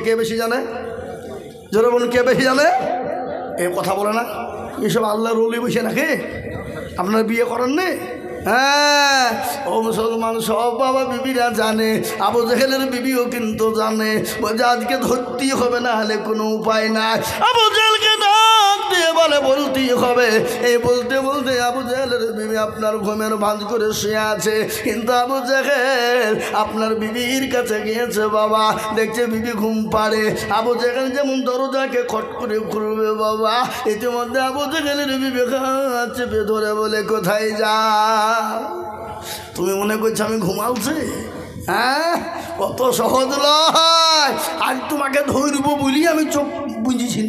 কে বেশি জানে? জোরে বলুন, কে বেশি জানে? এ কথা বলে না, এসব আল্লাহর ওলি বসে নাকি? আপনার বিয়ে করেন নি? হ্যাঁ, ও মুসলমান, সব বাবা বিবিরা জানে, আবু জেহেলের বিবিও কিন্তু জানে। বলছে আজকে ধরতেই হবে, না হলে কোনো উপায় নাই। আবু জেহেলকে ডাক দিয়ে বলে বলতেই হবে। এই বলতে বলতে আবু জেহেলের বিবি আপনার ঘুমের ভাঁজ করে শুয়ে আছে, কিন্তু আবু জেহেল আপনার বিবির কাছে গিয়েছে। বাবা দেখছে বিবি ঘুম পাড়ে, আবু জেহেল যেমন দরজাকে খট করে খুলবে, বাবা ইতিমধ্যে আবু জেহেলের বিবি চেপে ধরে বলে কোথায় যা? তুমি মনে করছো আমি ঘুমালছি? হ্যাঁ, কত সহজ নয়। আজ তোমাকে ধরব বলি আমি চোখ বুঝেছি।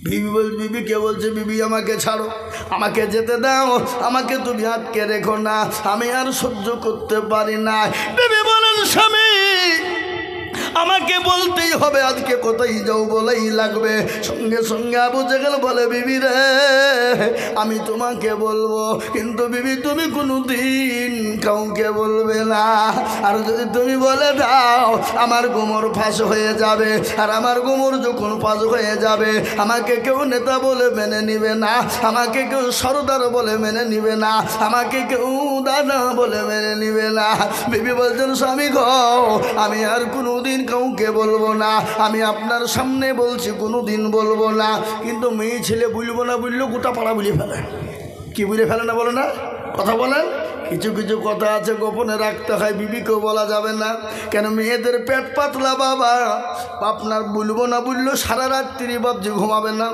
বিবি বলছে, বিবি কে বলছে, বিবি আমাকে ছাড়ো, আমাকে যেতে দাও, আমাকে তুমি আটকে রেখো না, আমি আর সহ্য করতে পারি না। বিবি বলেন স্বামী আমাকে বলতেই হবে, আজকে কোথায় যাও বলেই লাগবে। সঙ্গে সঙ্গে আবু জেহেল বলে বিবি রে আমি তোমাকে বলবো, কিন্তু বিবি তুমি কোনো দিন কাউকে বলবে না। আর যদি তুমি বলে দাও আমার গোমর ফাঁস হয়ে যাবে, আর আমার গোমর যখন ফাঁস হয়ে যাবে আমাকে কেউ নেতা বলে মেনে নিবে না, আমাকে কেউ সরদার বলে মেনে নিবে না, আমাকে কেউ দাদা বলে মেনে নিবে না। বিবি বলছেন স্বামী গো আমি আর কোনো দিন কাউকে বলবো না, আমি আপনার সামনে বলছি কোনো দিন বলবো না। কিন্তু মেয়ে ছেলে বলবো না বললেও গোটা পাড়া বলে ফেলে। কি বলে ফেলে না বলে না? কথা বলেন। কিছু কিছু কথা আছে গোপনে রাখতে হয়, বিবিকেও বলা যাবে না। কেন? মেয়েদের পেট পাতলা বাবা, আপনার বলবো না বললেও সারা রাত্রি বাবজি ঘুমাবে না,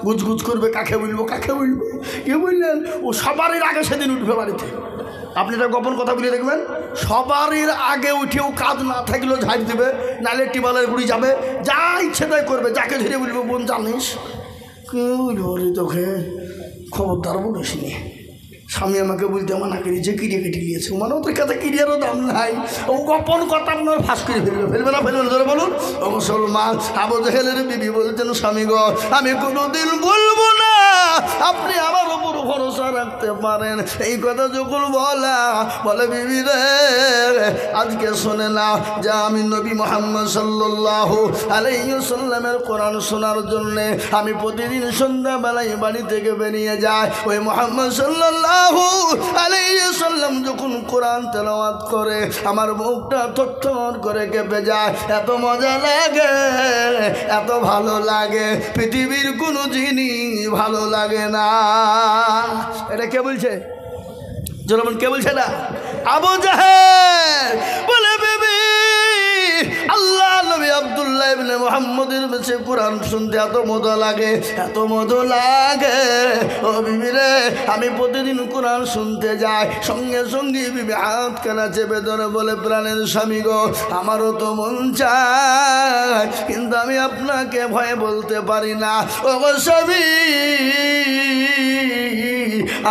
গুজগুজ করবে, কাকে বলবো কাকে বলবো। কে বললেন? ও সবারই আগে সেদিন উঠবে বাড়িতে। আপনি এটা গোপন কথা বলে দেখবেন, সবারই আগে উঠেও কাজ না থাকলেও ঝাঁপ দেবে, নাহলে টিবালের গুড়ি যাবে, যা ইচ্ছে তাই করবে। যাকে ধরে বলবো বোন জানিস কেউ বলি তোকে খবরদার বলিস নি, স্বামী আমাকে বলতে মানা করেছে, কিরিয়ে কেটে নিয়েছে, মানে ওদের কাছে কিরিয়ারও দাম নাই। ও গোপন কথা আপনার ফাঁস করে ফেলবে, ফেলবে না ফেলবে না? ধরে বলুন। ও মুসলমান, আবু জেহেলের বিবি বলছেন স্বামী গো আমি কোনোদিন বলবো না, আপনি আমার উপর ভরসা রাখতে পারেন। এই কথা যখন বলে বিবি রে আজকে শোনে না, যা আমি নবী মুহাম্মদ সাল্লাল্লাহু আলাইহি ওয়াসাল্লামের কোরআন শোনার জন্যে আমি প্রতিদিন সন্ধ্যাবেলায় বাড়ি থেকে বেরিয়ে যাই। ওই মুহাম্মদ সাল্লাল্লাহু আলাইহি ওয়াসাল্লাম যখন কোরআন তেলাওয়াত করে আমার মুখটা থরথর করে কেঁপে যায়, এত মজা লাগে, এত ভালো লাগে, পৃথিবীর কোনো জিনিস ভালো লাগে না। এটা কে বলছে? জনগণ কে বলছে না? আবু জেহেল বলে বিবি আল্লাহ নবী আব্দুল্লাহ ইবনে মুহাম্মদের কাছে কোরআন শুনতে এত মজা লাগে, এত মজা লাগে। ও বিবি রে আমি প্রতিদিন কোরআন শুনতে যাই। সঙ্গে সঙ্গে বিবি হাত কানা চেপে ধরে বলে প্রাণের স্বামী গো আমারও তো মন চায়, কিন্তু আমি আপনাকে ভয়ে বলতে পারি না। ও গো স্বামী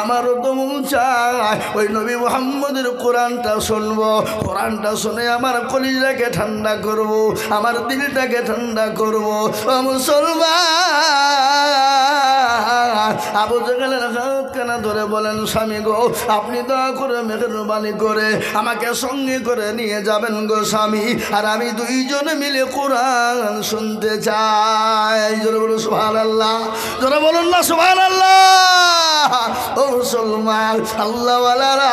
আমারও তো মন চায় ওই নবী মুহাম্মদের কোরআনটা শুনবো, কোরআনটা শুনে আমার কলিজাকে ঠান্ডা করব, আমার দিলটাকে ঠান্ডা করব। ও মুসলমান, আবু জেহেলের হাত কানা ধরে বলেন স্বামী গো আপনি দয়া করে মেহরবানি করে আমাকে সঙ্গে করে নিয়ে যাবেন গো স্বামী, আর আমি দুইজনে মিলে কোরআন শুনতে চাই। জোরে বলুন সুবহানাল্লাহ, জোরে বলুন না সুবহানাল্লাহ। ও মুসলমান, আল্লাহওয়ালারা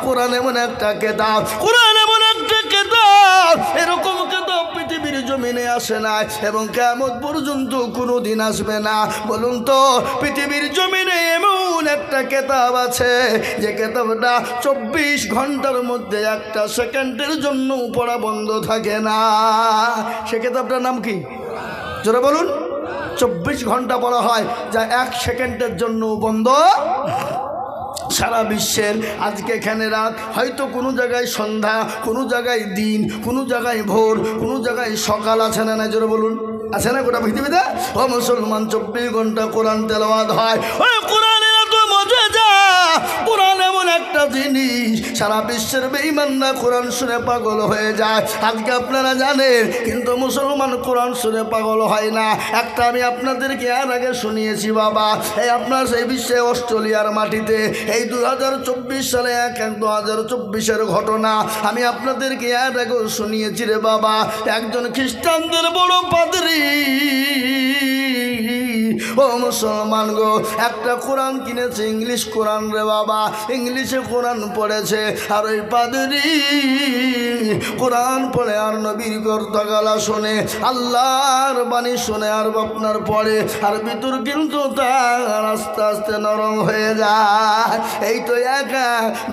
কোরআন এমন একটা কিতাব, কোরআন এমন একটা কিতাব, এরকম কিতাব পৃথিবীর জমিনে আসে না এবং কিয়ামত পর্যন্ত কোনো দিন আসবে না। বলুন তো পৃথিবীর জমিনে এমন একটা কিতাব আছে যে কিতাবটা 24 ঘন্টার মধ্যে একটা সেকেন্ডের জন্য পড়া বন্ধ থাকে না? সে কিতাবটার নাম কি? জোরে বলুন। 24 ঘন্টা পড়া হয়, যা 1 সেকেন্ডের জন্য বন্ধ। সারা বিশ্বের আজকে এখানে রাত, হয়তো কোনো জায়গায় সন্ধ্যা, কোনো জায়গায় দিন, কোনো জায়গায় ভোর, কোনো জায়গায় সকাল, আছে না? না জোরে বলুন, আছে না গোটা পৃথিবীতে? ও মুসলমান 24 ঘন্টা কোরআন তেলাওয়াত হয়। ওই কোরআনের এত মজা, কোরআন এমন একটা একটা জিনিস, সারা বিশ্বের বেঈমানরা কোরআন শুনে পাগল হয়ে যায়। আজকে আপনারা জানেন, কিন্তু মুসলমান কোরআন শুনে পাগল হয় না। একটা আমি আপনাদেরকে আর আগে শুনিয়েছি বাবা, এই আপনার সেই বিশ্বে অস্ট্রেলিয়ার মাটিতে এই 2024 সালে 1/1/2024 ঘটনা আমি আপনাদেরকে আর আগে শুনিয়েছি রে বাবা। একজন খ্রিস্টানদের বড় পাদ্রী, ও মুসলমান গো, একটা কোরআন কিনেছে, ইংলিশ কোরআন রে বাবা, ইংলিশে কোরআন পড়েছে। আর ওই পাদ্রী কোরআন পড়ে আর নবীর গলা শোনে, আল্লাহর বাণী শোনে আর আপনার পড়ে, আর ভিতর কিন্তু তার আস্তে আস্তে নরম হয়ে যায়। এই তো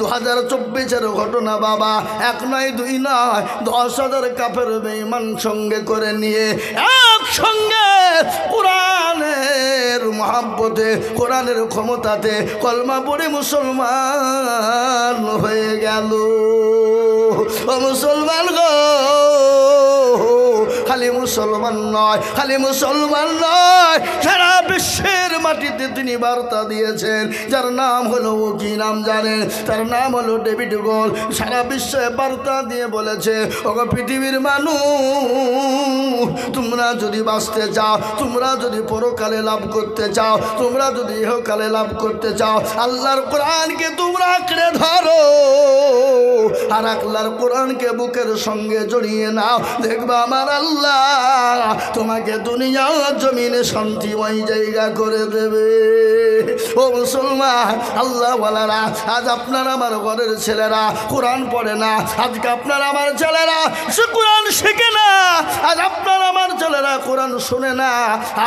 2024 ঘটনা বাবা, 1 নয় 2 নয়, 10,000 কাফের বেঈমান সঙ্গে করে নিয়ে একসঙ্গে কোরআনের মহাব্বতে, কোরআনের ক্ষমতাতে কলমা পড়ে মুসলমান হয়ে গেল। ও মুসলমান গো, খালি মুসলমান নয়, খালি মুসলমান নয়, সারা বিশ্বের মাটিতে তিনি বার্তা দিয়েছেন, যার নাম হলো, কি নাম জানেন? তার নাম হলো ডেভিড গোল। সারা বিশ্বে বার্তা দিয়ে বলেছে, ওগো পৃথিবীর মানুষ, তোমরা যদি বাঁচতে চাও, তোমরা যদি পরকালে লাভ করতে চাও, তোমরা যদি ইহকালে লাভ করতে চাও, আল্লাহর কোরআনকে তোমরা আঁকড়ে ধরো আর আল্লাহর কোরআনকে বুকের সঙ্গে জড়িয়ে নাও, দেখবা আমার আল্লাহ তোমাকে দুনিয়া জমিনে শান্তিময় জায়গা করে দেবে। ও মুসলমান, আল্লাহ ওয়ালারা, আজ আপনার আমার ঘরের ছেলেরা কোরআন পড়ে না, আজকে আপনার আমার ছেলেরা সে কোরআন শেখে না, আজ আপনার আমার ছেলেরা কোরআন শোনে না।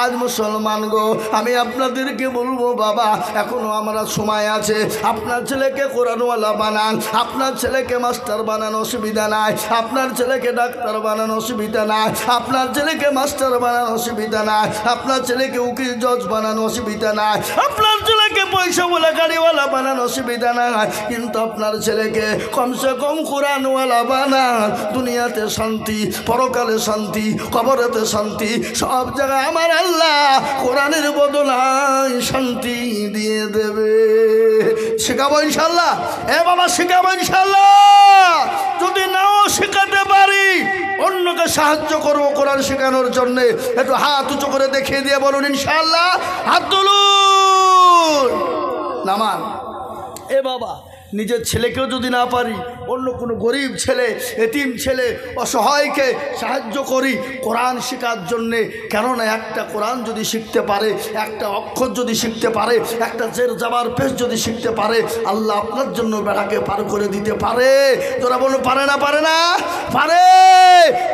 আজ মুসলমান গো, আমি আপনাদেরকে বলবো বাবা, এখনো আমরা সময় আছে, আপনার ছেলেকে কোরআনওয়ালা বানান, আপনার ছেলেকে মাস্টার বানানো অসুবিধা নাই, আপনার ছেলেকে ডাক্তার বানানো অসুবিধা নাই, আপনার ছেলেকে মাস্টার বানানো অসুবিধা নাই, আপনার ছেলেকে উকিল জজ বানানো অসুবিধা নাই, আপনার ছেলেকে পয়সাওয়ালা গাড়িওয়ালা বানানো অসুবিধা নাই, কিন্তু আপনার ছেলেকে কমসে কম কোরআনওয়ালা বানান। দুনিয়াতে শান্তি, পরকালে শান্তি, কবরেতে শান্তি, সব জায়গায় আমার আল্লাহ কোরআনের বদলায় শান্তি দিয়ে দেবে। শেখাবো ইনশাল্লাহ, এ বাবা শেখাবো ইনশাল্লাহ। যদি নাও শেখাতে পারি, অন্যকে সাহায্য করবো কোরআন শেখানোর জন্য। একটু হাত উঁচু করে দেখিয়ে দিয়ে বলুন ইনশাআল্লাহ, হাত তুলুন। নামান এ বাবা, নিজের ছেলেকেও যদি না পারি, অন্য কোনো গরিব ছেলে, এতিম ছেলে, অসহায়কে সাহায্য করি কোরআন শেখার জন্যে। কেননা একটা কোরআন যদি শিখতে পারে, একটা অক্ষর যদি শিখতে পারে, একটা জের জাবার পেশ যদি শিখতে পারে, আল্লাহ আপনার জন্য বেড়াকে পার করে দিতে পারে। তোরা বলুন পারে না? পারে না? পারে।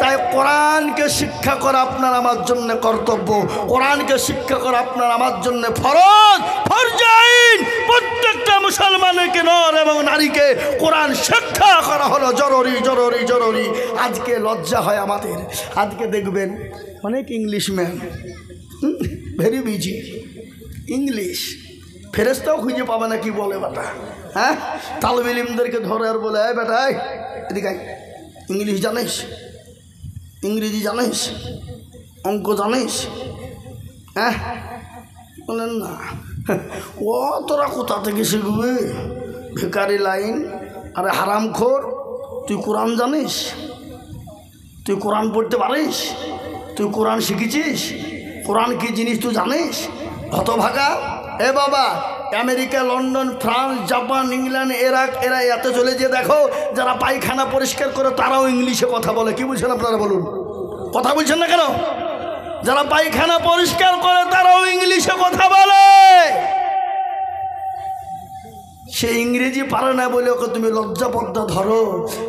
তাই কোরআনকে শিক্ষা করা আপনার আমার জন্য কর্তব্য, কোরআনকে শিক্ষা করা আপনার আমার জন্য ফরজ, ফরজাইন। প্রত্যেকটা মুসলমানকে, নর এবং নারীকে কোরআন শিক্ষা করা হলো জরুরি, জরুরি, জরুরি। আজকে লজ্জা হয় আমাদের, আজকে দেখবেন অনেক English man very busy, English ফেরেস্তাও খুঁজে পাবে না কি বলে বেটা। হ্যাঁ, তালবে ইলমদেরকে ধরে আর বলে, বেটা এদিকে ইংলিশ জানিস, ইংরেজি জানিস, অঙ্ক জানিস? হ্যাঁ, বলেন না। ও তোরা কোথা থেকে শিখবে? ভিখারি লাইন। আরে হারামখোর, তুই কোরআন জানিস? তুই কোরআন পড়তে পারিস? তুই কোরআন শিখেছিস? কোরআন কি জিনিস তুই জানিস? হতভাগা। এ বাবা, America, London, France, Japan, England, Iraq, এরা এত চলে যে দেখো, যারা পায়খানা পরিষ্কার করে তারাও ইংলিশে কথা বলে। কি বুঝছেন আপনারা বলুন? কথা বলছেন না কেন? যারা পায়খানা পরিষ্কার করে তারাও ইংলিশে কথা বলে। সে ইংরেজি পারে না বলে ওকে তুমি লজ্জা পর্দা ধরো।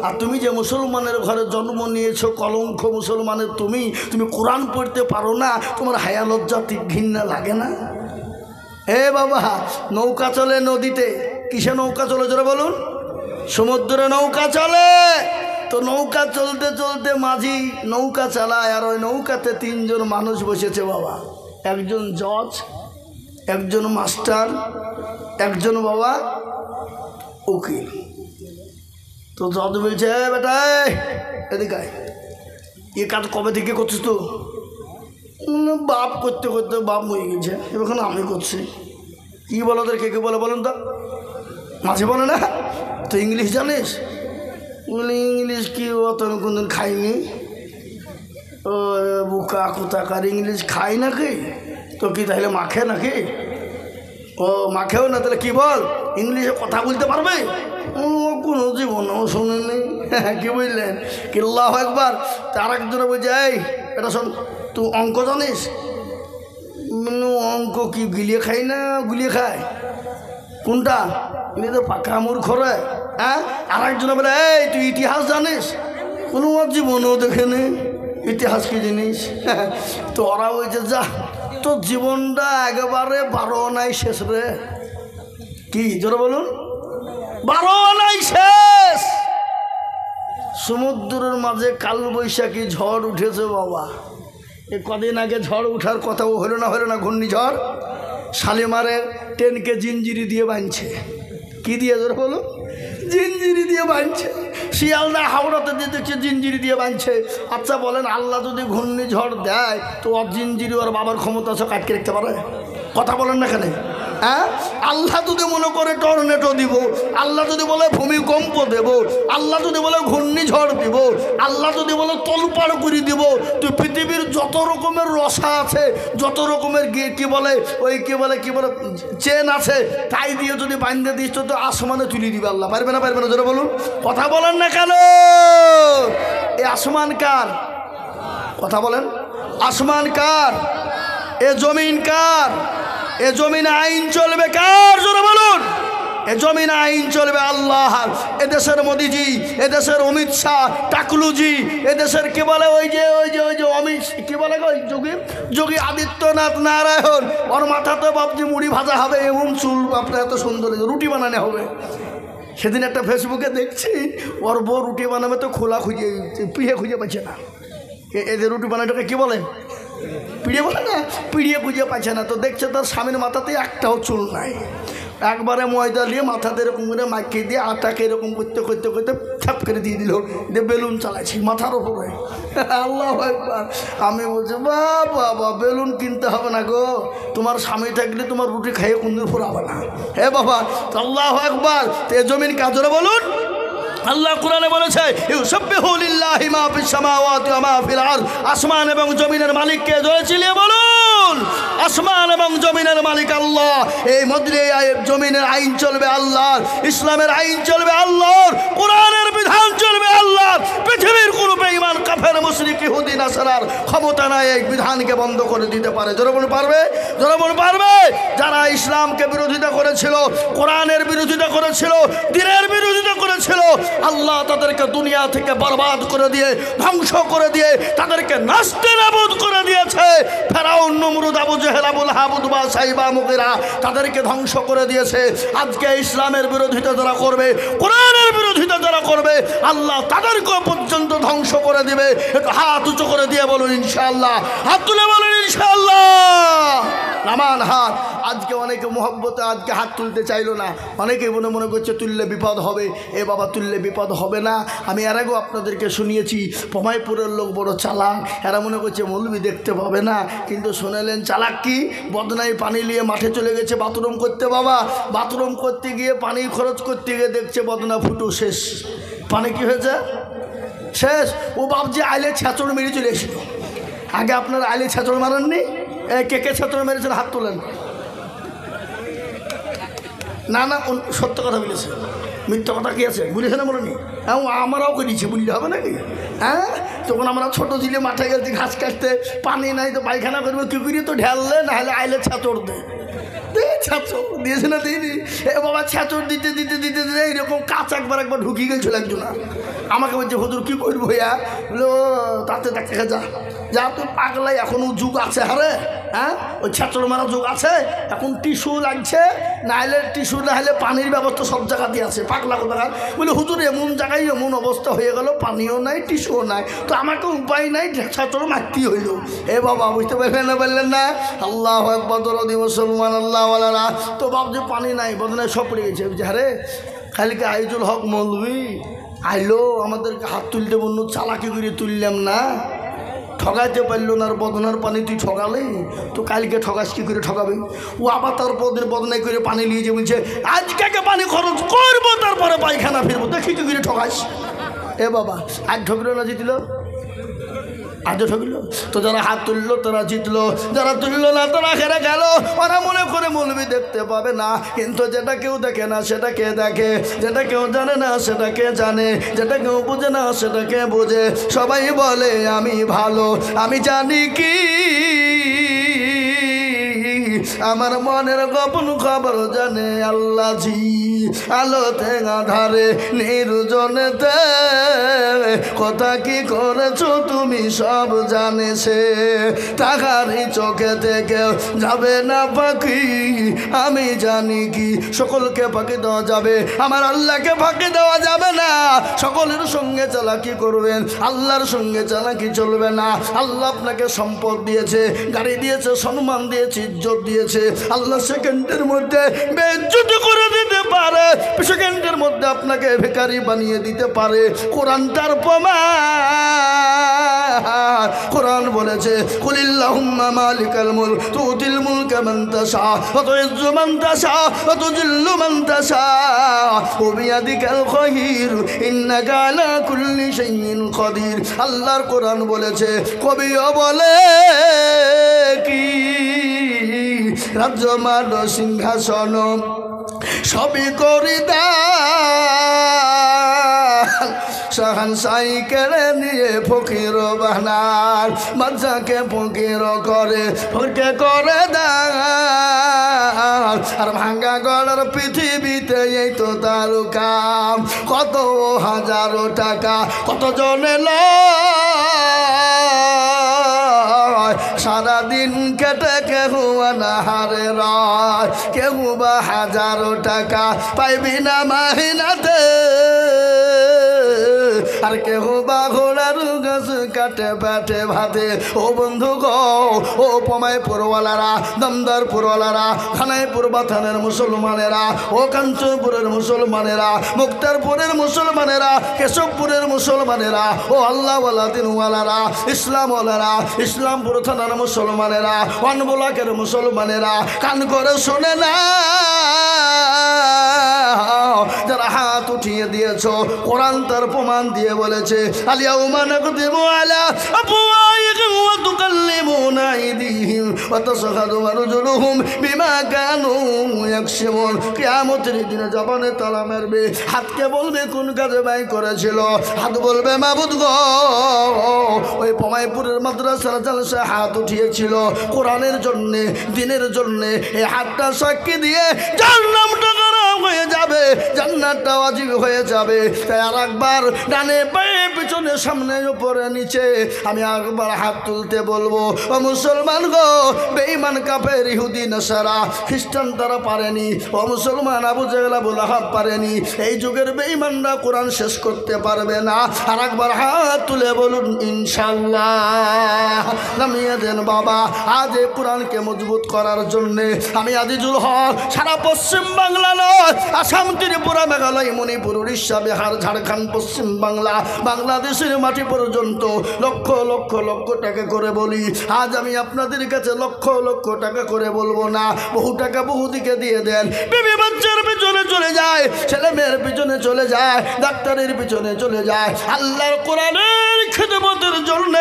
আর তুমি যে মুসলমানের ঘরে জন্ম নিয়েছো, কলঙ্ক মুসলমানের, তুমি কোরআন পড়তে পারো না, তোমার হায়া লজ্জা ঘৃণা লাগে না? এ বাবা, নৌকা চলে নদীতে, কিসে নৌকা চলে জোরে বলুন? সমুদ্রে নৌকা চলে। তো নৌকা চলতে চলতে মাঝি নৌকা চালায়, আর ওই নৌকাতে 3 জন মানুষ বসেছে বাবা। একজন জজ, একজন মাস্টার, একজন বাবা উকিল। তো জজ বলছে, বেটা এদিকে এ কাজ কবে থেকে করছিস? তো বাপ করতে করতে বাপ মরে গেছে, এখন আমি করছি। কি বলো ওদের, কে কে বলে বলেন তো? মাঝে বলে না, তো ইংলিশ জানিস? ইংলিশ কি অত আমি কোনদিন খাইনি। ও বুকা কোথাকার ইংলিশ খাই নাকি? তো কি তাহলে মাখে নাকি? ও মাখেও না, তাহলে কি বল ইংলিশে কথা বলতে পারবে? ও কোনো জীবনও শোনেনি। কি বুঝলেন? কি আল্লাহু আকবার। তার একজনে বলছে, এই এটা শোন, তুই অঙ্ক জানিস? অঙ্ক কি গিলিয়ে খাই না গুলিয়ে খায়? কোনটা? এগুলি তো পাকা মূর্খ রে। হ্যাঁ, আর একজনে বলে, এই তুই ইতিহাস জানিস? কোনো জীবনও দেখেনি ইতিহাস কি জিনিস। তো ওরা বলছে, যা তোর জীবনটা একেবারে 12 আনাই শেষ রে। কি জোরে বলুন? 12 আনাই শেষ। সমুদ্রের মাঝে কালবৈশাখী ঝড় উঠেছে বাবা। এই কদিন আগে ঝড় উঠার কথাও হলো না ঘূর্ণিঝড়। শালিমারের ট্রেনকে জিঞ্জিরি দিয়ে বাঁধছে। কি দিয়ে জোরে বলুন? জিঞ্জিরি দিয়ে বাঁধছে। শিয়ালদা হাওড়াতে দিয়ে দেখছে জিঞ্জিরি দিয়ে বাঁধছে। আচ্ছা বলেন, আল্লাহ যদি ঘূর্ণিঝড় দেয় তো ওর জিঞ্জিরি ওর বাবার ক্ষমতা আছে কাটকে রাখতে পারে? কথা বলেন না কেন? হ্যাঁ, আল্লাহ যদি মনে করে টর্নেডো দিব, আল্লাহ যদি বলে ভূমিকম্প দেব, আল্লাহ যদি বলে ঘূর্ণিঝড় দিব, আল্লাহ যদি বলে তলপাড় করে দিব, তো পৃথিবীর যত রকমের রসা আছে, যত রকমের কি বলে চেন আছে, তাই দিয়ে যদি বাঁধতে দিস তো আসমানে তুলে দিবে আল্লাহ। পারবে না জোরে বলুন? কথা বলেন না কেন? এই আসমান কার? কথা বলেন। আসমান কার? এ জমিন কার? এ জমিনে আইন চলবে কার? জোরে বলুন। এ জমিনে আইন চলবে আল্লাহ। এদেশের মোদিজি, এদেশের অমিত শাহ, টাকলুজি, এদেশের কি বলে ওই যে অমিত কি বলে যোগী আদিত্যনাথ নারায়ণ, ওর মাথাতে বাপজি মুড়ি ভাজা হবে, এমন চুল আপনার এত সুন্দর, রুটি বানানো হবে। সেদিন একটা ফেসবুকে দেখছি, ওর বউ রুটি বানাবে তো খোলা পিড়ে খুঁজে পাচ্ছে না। এদের রুটি বানানোটাকে কি বলে? পিড়ে বলে না? পিড়িয়ে খুঁজে পাচ্ছে না। তো দেখছে তার স্বামীর মাথাতে একটাও চুল নাই। একবারে ময়দা দিয়ে মাথাতে এরকম করে মাখিয়ে দিয়ে আটাকে এরকম করতে করতে করতে ছাপ করে দিয়ে দিল, দিয়ে বেলুন চালাইছি মাথার ওপরে। আল্লাহ একবার। আমি বলছি, বাবা বেলুন কিনতে হবে না গো, তোমার স্বামী থাকলে তোমার রুটি খাইয়ে কোনদিন ফুরাবে না। হে বাবা, আল্লাহ একবার। তো এ জমিন কাজরে বলুন। আল্লাহ কোরআনে বলেছে, ইউসাব্বিহু লিল্লাহি মা ফিস সামাওয়াতি ওয়া মা ফিল আরদ। আসমান এবং জমিনের মালিককে জোরে চিল্লিয়ে বলুন, আসমান এবং জমিনের মালিক আল্লাহ। এই মধ্যে জমিনের আইন চলবে আল্লাহর, ইসলামের আইন চলবে আল্লাহর, কোরআনের বিধান চলবে আল্লাহর। পৃথিবীর কোনো বেঈমান কাফের মুশরিক ইহুদি নাসারার ক্ষমতা নাই এই বিধানকে বন্ধ করে দিতে পারে। জোরে বলুন পারবে? জোরে বলুন পারবে? যারা ইসলামকে বিরোধিতা করেছিল, কোরআনের বিরোধিতা করেছিল, দ্বীনের বিরোধিতা করেছিল, আল্লাহ তাদেরকে দুনিয়া থেকে বরবাদ করে দিয়ে, ধ্বংস করে দিয়ে, তাদেরকে নাস্তেনাবুদ করে দিয়েছে। ফেরাউন, নমরুদ, আবু জেহেল, আবু লাহাব, উতবা, সাইবা, মুগীরা, তাদেরকে ধ্বংস করে দিয়েছে। আজকে ইসলামের বিরোধিতা যারা করবে, কোরআনের বিরোধিতা যারা করবে, আল্লাহ তাদেরকে পর্যন্ত ধ্বংস করে দিবে। একটু হাত উঁচু করে দিয়ে বলুন ইনশাআল্লাহ। হাত তুলে বলুন ইনশাআল্লাহ। নামান হাত। আজকে অনেকে মোহব্বতে আজকে হাত তুলতে চাইলো না। অনেকেই মনে করছে তুললে বিপদ হবে। এ বাবা, তুললে বিপদ হবে না। আমি এর আগেও আপনাদেরকে শুনিয়েছি, পমাইপুরের লোক বড় চালাক। এরা মনে করছে মৌলবি দেখতে পাবে না, কিন্তু শুনেলেন চালাক কি? বদনাই পানি নিয়ে মাঠে চলে গেছে বাথরুম করতে। বাবা, বাথরুম করতে গিয়ে পানি খরচ করতে গিয়ে দেখছে বদনা ফুটো শেষ। পানি কি হয়েছে? শেষ। ও বাপজি আইলে ছেঁচড় মেরে চলে এসেছিল। আগে আপনারা আইলে ছেঁচড় মারেননি? কে কে ছেঁচড় মেরেছেন হাত তোলেন। না না, সত্য কথা বলেছে, মিথ্যা কথা কি আছে? বলেছে না বলেনি? হ্যাঁ, আমরাও করেছি, বললে হবে নাকি? হ্যাঁ, তখন আমরা ছোটো ছিলে মাঠে গেছি ঘাস কাটতে, পানি নাই তো পায়খানা করবো কী করি, তো ঢেললে না হলে আইলে ছেঁচড় দে ছেঁচড় দিয়েছে না দিইনি? এ বাবা, ছেঁচড় দিতে দিতে দিতে দিতে এইরকম কাঁচ একবার ঢুকিয়ে গেছিল একজন। আমাকে বলছে, হুজুর কী করবো ভাইয়া? বলে ও তাতে দেখতে যা যা, তুই পাগলাই, এখনও যুগ আছে। হারে হ্যাঁ, ওই ছেঁচড় মারা যুগ আছে। এখন টিস্যু লাগছে, না হলে টিস্যু না হলে পানির ব্যবস্থা সব জায়গাতেই আছে। পাগলা কোথাকার। বলে হুজুর এমন জায়গায় এমন অবস্থা হয়ে গেল, পানিও নাই টিস্যুও নাই, তো আমাকে উপায় নাই, ছেঁচড় মারতেই হইল। এ বাবা, বুঝতে পারলেন না? আল্লাহ একবার দরদি মুসলমান আল্লাহওয়ালারা। তো ভাবছে পানি নাই, বদনায় সব পড়ে গেছে। আরে কালকে আইজুল হক মৌলভী আইলো, আমাদেরকে হাত তুলতে বলল, চালাকি করে তুললাম না। ঠগাইতে পারলো না, আর বদনার পানি তুই ঠগালে তো কালকে ঠগাস কি করে ঠগাবে? ও আবার তার বদনাই করে পানি নিয়ে যে বলছে আজকে পানি খরচ করবো তারপরে পায়খানা ফিরবো, দেখি তুই করে ঠগাস। এ বাবা আজ ঠকলো না জিতল? আজও ঠকল। তো যারা হাত তুললো তারা জিতলো, যারা তুললো না তারা হেরে গেল। ওরা মনে করে মৌলবি দেখতে পাবে না, কিন্তু যেটা কেউ দেখে না সেটা কে দেখে, যেটা কেউ জানে না সেটা কে জানে, যেটা কেউ বোঝে না সেটা কে বোঝে। সবাই বলে আমি ভালো, আমি জানি কি আমার মনের গোপন খবর জানে আল্লাহ জি। আলোতে আধারে নির্জনেতে কথা কি করেছো তুমি সব জানে সে। টাকারই চোখে থেকে যাবে না পাখি, আমি জানি কি সকলকে ফাঁকি দেওয়া যাবে, আমার আল্লাহকে ফাঁকি দেওয়া যাবে না। সকলের সঙ্গে চালাকি করবেন, আল্লাহর সঙ্গে চালাকি চলবে না। আল্লাহ আপনাকে সম্পদ দিয়েছে, গাড়ি দিয়েছে, সম্মান দিয়েছে, ইজ্জত দিয়েছে। আল্লাহ সেকেন্ডের মধ্যে বেইজ্জতি করে দিতে পারে, সেকেন্ডের মধ্যে আপনাকে ভিখারি বানিয়ে দিতে পারে। কোরআনটার প্রমাণ। কোরআন বলেছে কুলিল্লাহুম্মা মালিকাল মুলক তুতিল মুলকা মান তাশা ওয়া তুইজ্জু মান তাশা ওয়া তুযিল্লু মান তাশা ওয়া বিয়াদিকাল খায়র ইন্নাকা আলা কুল্লি শাইইন কাদির। আল্লাহর কোরআন বলেছে, কবিও বলে কি রাজ্য মান সিংহাসন সবই করি দান, শাহান সাই কেড়ে নিয়ে ফকির বানার, বাচ্চাকে ফকির করে ফকির করে দান। আর ভাঙ্গা গড়ার পৃথিবীতে এই তো তার কাম, কত হাজারো টাকা কত জনে সারাদিন কেটে কেহ আনাহারে রায়, কেউ বা হাজারো টাকা পাইবি না মাহিনাতে, আর কেহ বা ঘোড়ার গাছ কাটে পেটে ভাতে। ও বন্ধু গো, ও পমায় পুরওয়ালারা, দমদার পুরওয়ালারা, খানাইপুর বাথানের মুসলমানেরা, ও কাঞ্চনপুরের মুসলমানেরা, মুক্তারপুরের মুসলমানেরা, কেশবপুরের মুসলমানেরা, ও আল্লাহওয়ালা দিনওয়ালারা, ইসলামওয়ালারা, ইসলামপুর থানার মুসলমানেরা, ওয়ানবলাকের মুসলমানেরা, কান করে শোনে না। যারা হাত উঠিয়ে দিয়েছ, কোরআন তার প্রমাণ দিয়ে বলেছে আলিয়াউমা নাকদিমু আলা আফওয়াহিহিম ওয়া তুকাল্লিমুনা আইদিহিম ওয়া তাশহাদু আরজুলুহুম বিমা কানু ইয়াকসিবুন। কিয়ামতের দিনে জবানে তালা মারবে, হাতকে বলবে কোন কাজে ব্যয় করেছিল, হাত বলবে মাবুদ গো ওই পমাইপুরের মাদ্রাসার জালসা হাত উঠিয়েছিল কোরআনের জন্য, দিনের জন্য। এই হাতটা সাক্ষী দিয়ে জান্নাতটা হয়ে যাবে, জান্নাতটা ওয়াজিব হয়ে যাবে। তাই আর একবার ডানে বাঁয়ে পিছনে সামনে উপরে নিচে আমি একবার হাত তুলতে বলবো। ও মুসলমান গো, বেঈমান কাফের ইহুদি নাসারা খ্রিস্টান তারা পারেনি, ও মুসলমান আবু জেহেল আবু লাহাব পারেনি। এই যুগের বেঈমানরা কোরআন শেষ করতে পারবে না। আর একবার হাত তুলে বলুন ইনশাআল্লাহ। নামিয়ে দেন বাবা। আজ এই কোরআনকে মজবুত করার জন্যে আমি আজিজুল হক সারা পশ্চিম বাংলা নয়, আসাম, ত্রিপুরা, মেঘালয়, মণিপুর, উড়িষ্যা, বিহার, ঝাড়খণ্ড, পশ্চিম বাংলা, বাংলাদেশের মাটি পর্যন্ত লক্ষ লক্ষ লক্ষ টাকা করে বলি। আজ আমি আপনাদের কাছে লক্ষ লক্ষ টাকা করে বলবো না, বহু টাকা বহু দিকে দিয়ে দেন। বিবি বাচ্চার পিছনে চলে যায়, ছেলে মেয়ের পিছনে চলে যায়, ডাক্তারের পিছনে চলে যায়। আল্লাহর কোরআনের খিদমতের জন্য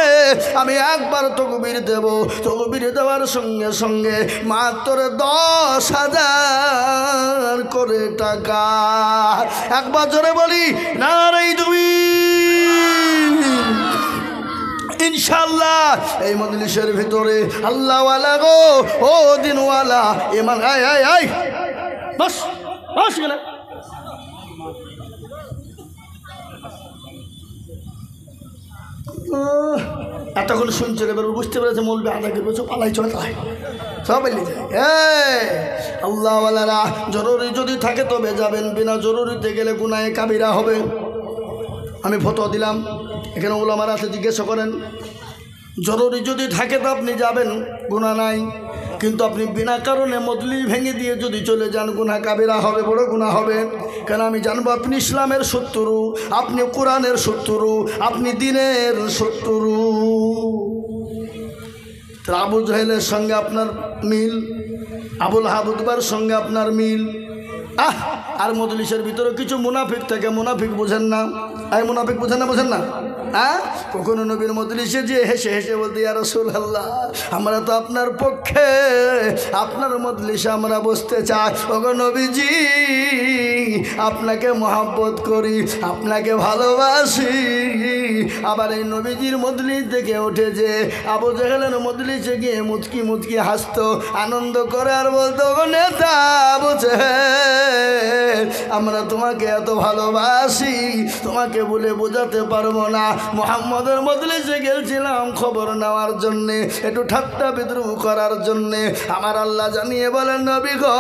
আমি একবার তকবীর দেব, তকবীর দেওয়ার সঙ্গে সঙ্গে মাত্র 10,000 করে টাকা। এক বছরে বলি নারাই তুমি ইনশাআল্লাহ। এই মজলিসের ভিতরে আল্লাহওয়ালা গো, ও দিনওয়ালা, ইমান আয় আয় আয় বস বস গেলে এতক্ষণ শুনছিল, এবার বুঝতে পেরেছে মৌলবি আদাকে বলছো পালাই চলে তাই সব বলি যায়। আল্লাহওয়ালারা জরুরি যদি থাকে তবে যাবেন, বিনা জরুরিতে গেলে গুনাহে কাবিরা হবে। আমি ফতোয়া দিলাম, এখানে ওলামারা আছে, জিজ্ঞাসা করেন। জরুরি যদি থাকে তো আপনি যাবেন, গুনাহ নাই। কিন্তু আপনি বিনা কারণে মজলিস ভেঙে দিয়ে যদি চলে যান, গুনাহ কাবিরা হবে, বড় গুনাহ হবে। কেন আমি জানবো আপনি ইসলামের শত্রু, আপনি কোরআনের শত্রু, আপনি দ্বীনের শত্রু। তো আবু জাহেলের সঙ্গে আপনার মিল, আবুল হাবুদবার সঙ্গে আপনার মিল। আর মজলিসের ভিতরে কিছু মুনাফিক থাকে, মুনাফিক বোঝেন না, এই মুনাফিক বোঝেন না, বোঝেন না? কখনো নবীর মজলিসে যে হেসে হেসে বলতে, ইয়া রাসূলুল্লাহ, আমরা তো আপনার পক্ষে, আপনার মজলিসে আমরা বসতে চাই। ওগো নবীজি, আপনাকে মহব্বত করি, আপনাকে ভালোবাসি। আবার এই নবীজির মজলিস থেকে উঠে যে আবু জাহেলের মজলিসে গিয়ে মুচকি মুচকি হাসতো, আনন্দ করে আর বলতো, ওগো নেতা আবু জাহেল, আমরা তোমাকে এত ভালোবাসি, তোমাকে বলে বোঝাতে পারবো না। মুহাম্মদের মজলিসে গেছিলাম খবর নেওয়ার জন্যে, একটু ঠাট্টা বিদ্রুপ করার জন্যে। আমার আল্লাহ জানিয়ে বলেন, নবী গো,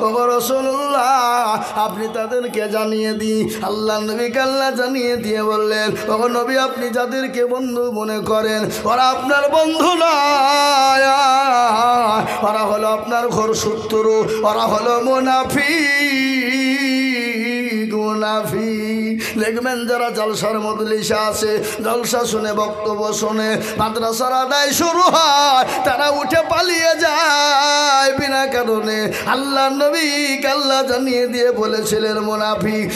ওগো রাসূলুল্লাহ, আপনি তাদেরকে জানিয়ে দিই। আল্লাহ নবীকে আল্লাহ জানিয়ে দিয়ে বললেন, ওগো নবী, আপনি যাদেরকে বন্ধু মনে করেন, ওরা আপনার বন্ধু নয়, ওরা হলো আপনার ঘোর শত্রু, ওরা হলো মুনাফিক। মুনাফিক দেখবেন যারা জলসার মজলিসে আসে, জলসা শুনে, বক্তব্য শুনে, মাদ্রাসার আদায় শুরু হয়, তারা উঠে পালিয়ে যায় বিনা কারণে। আল্লাহ নবী আল্লাহ জানিয়ে দিয়ে বলেছিলেন মুনাফিক,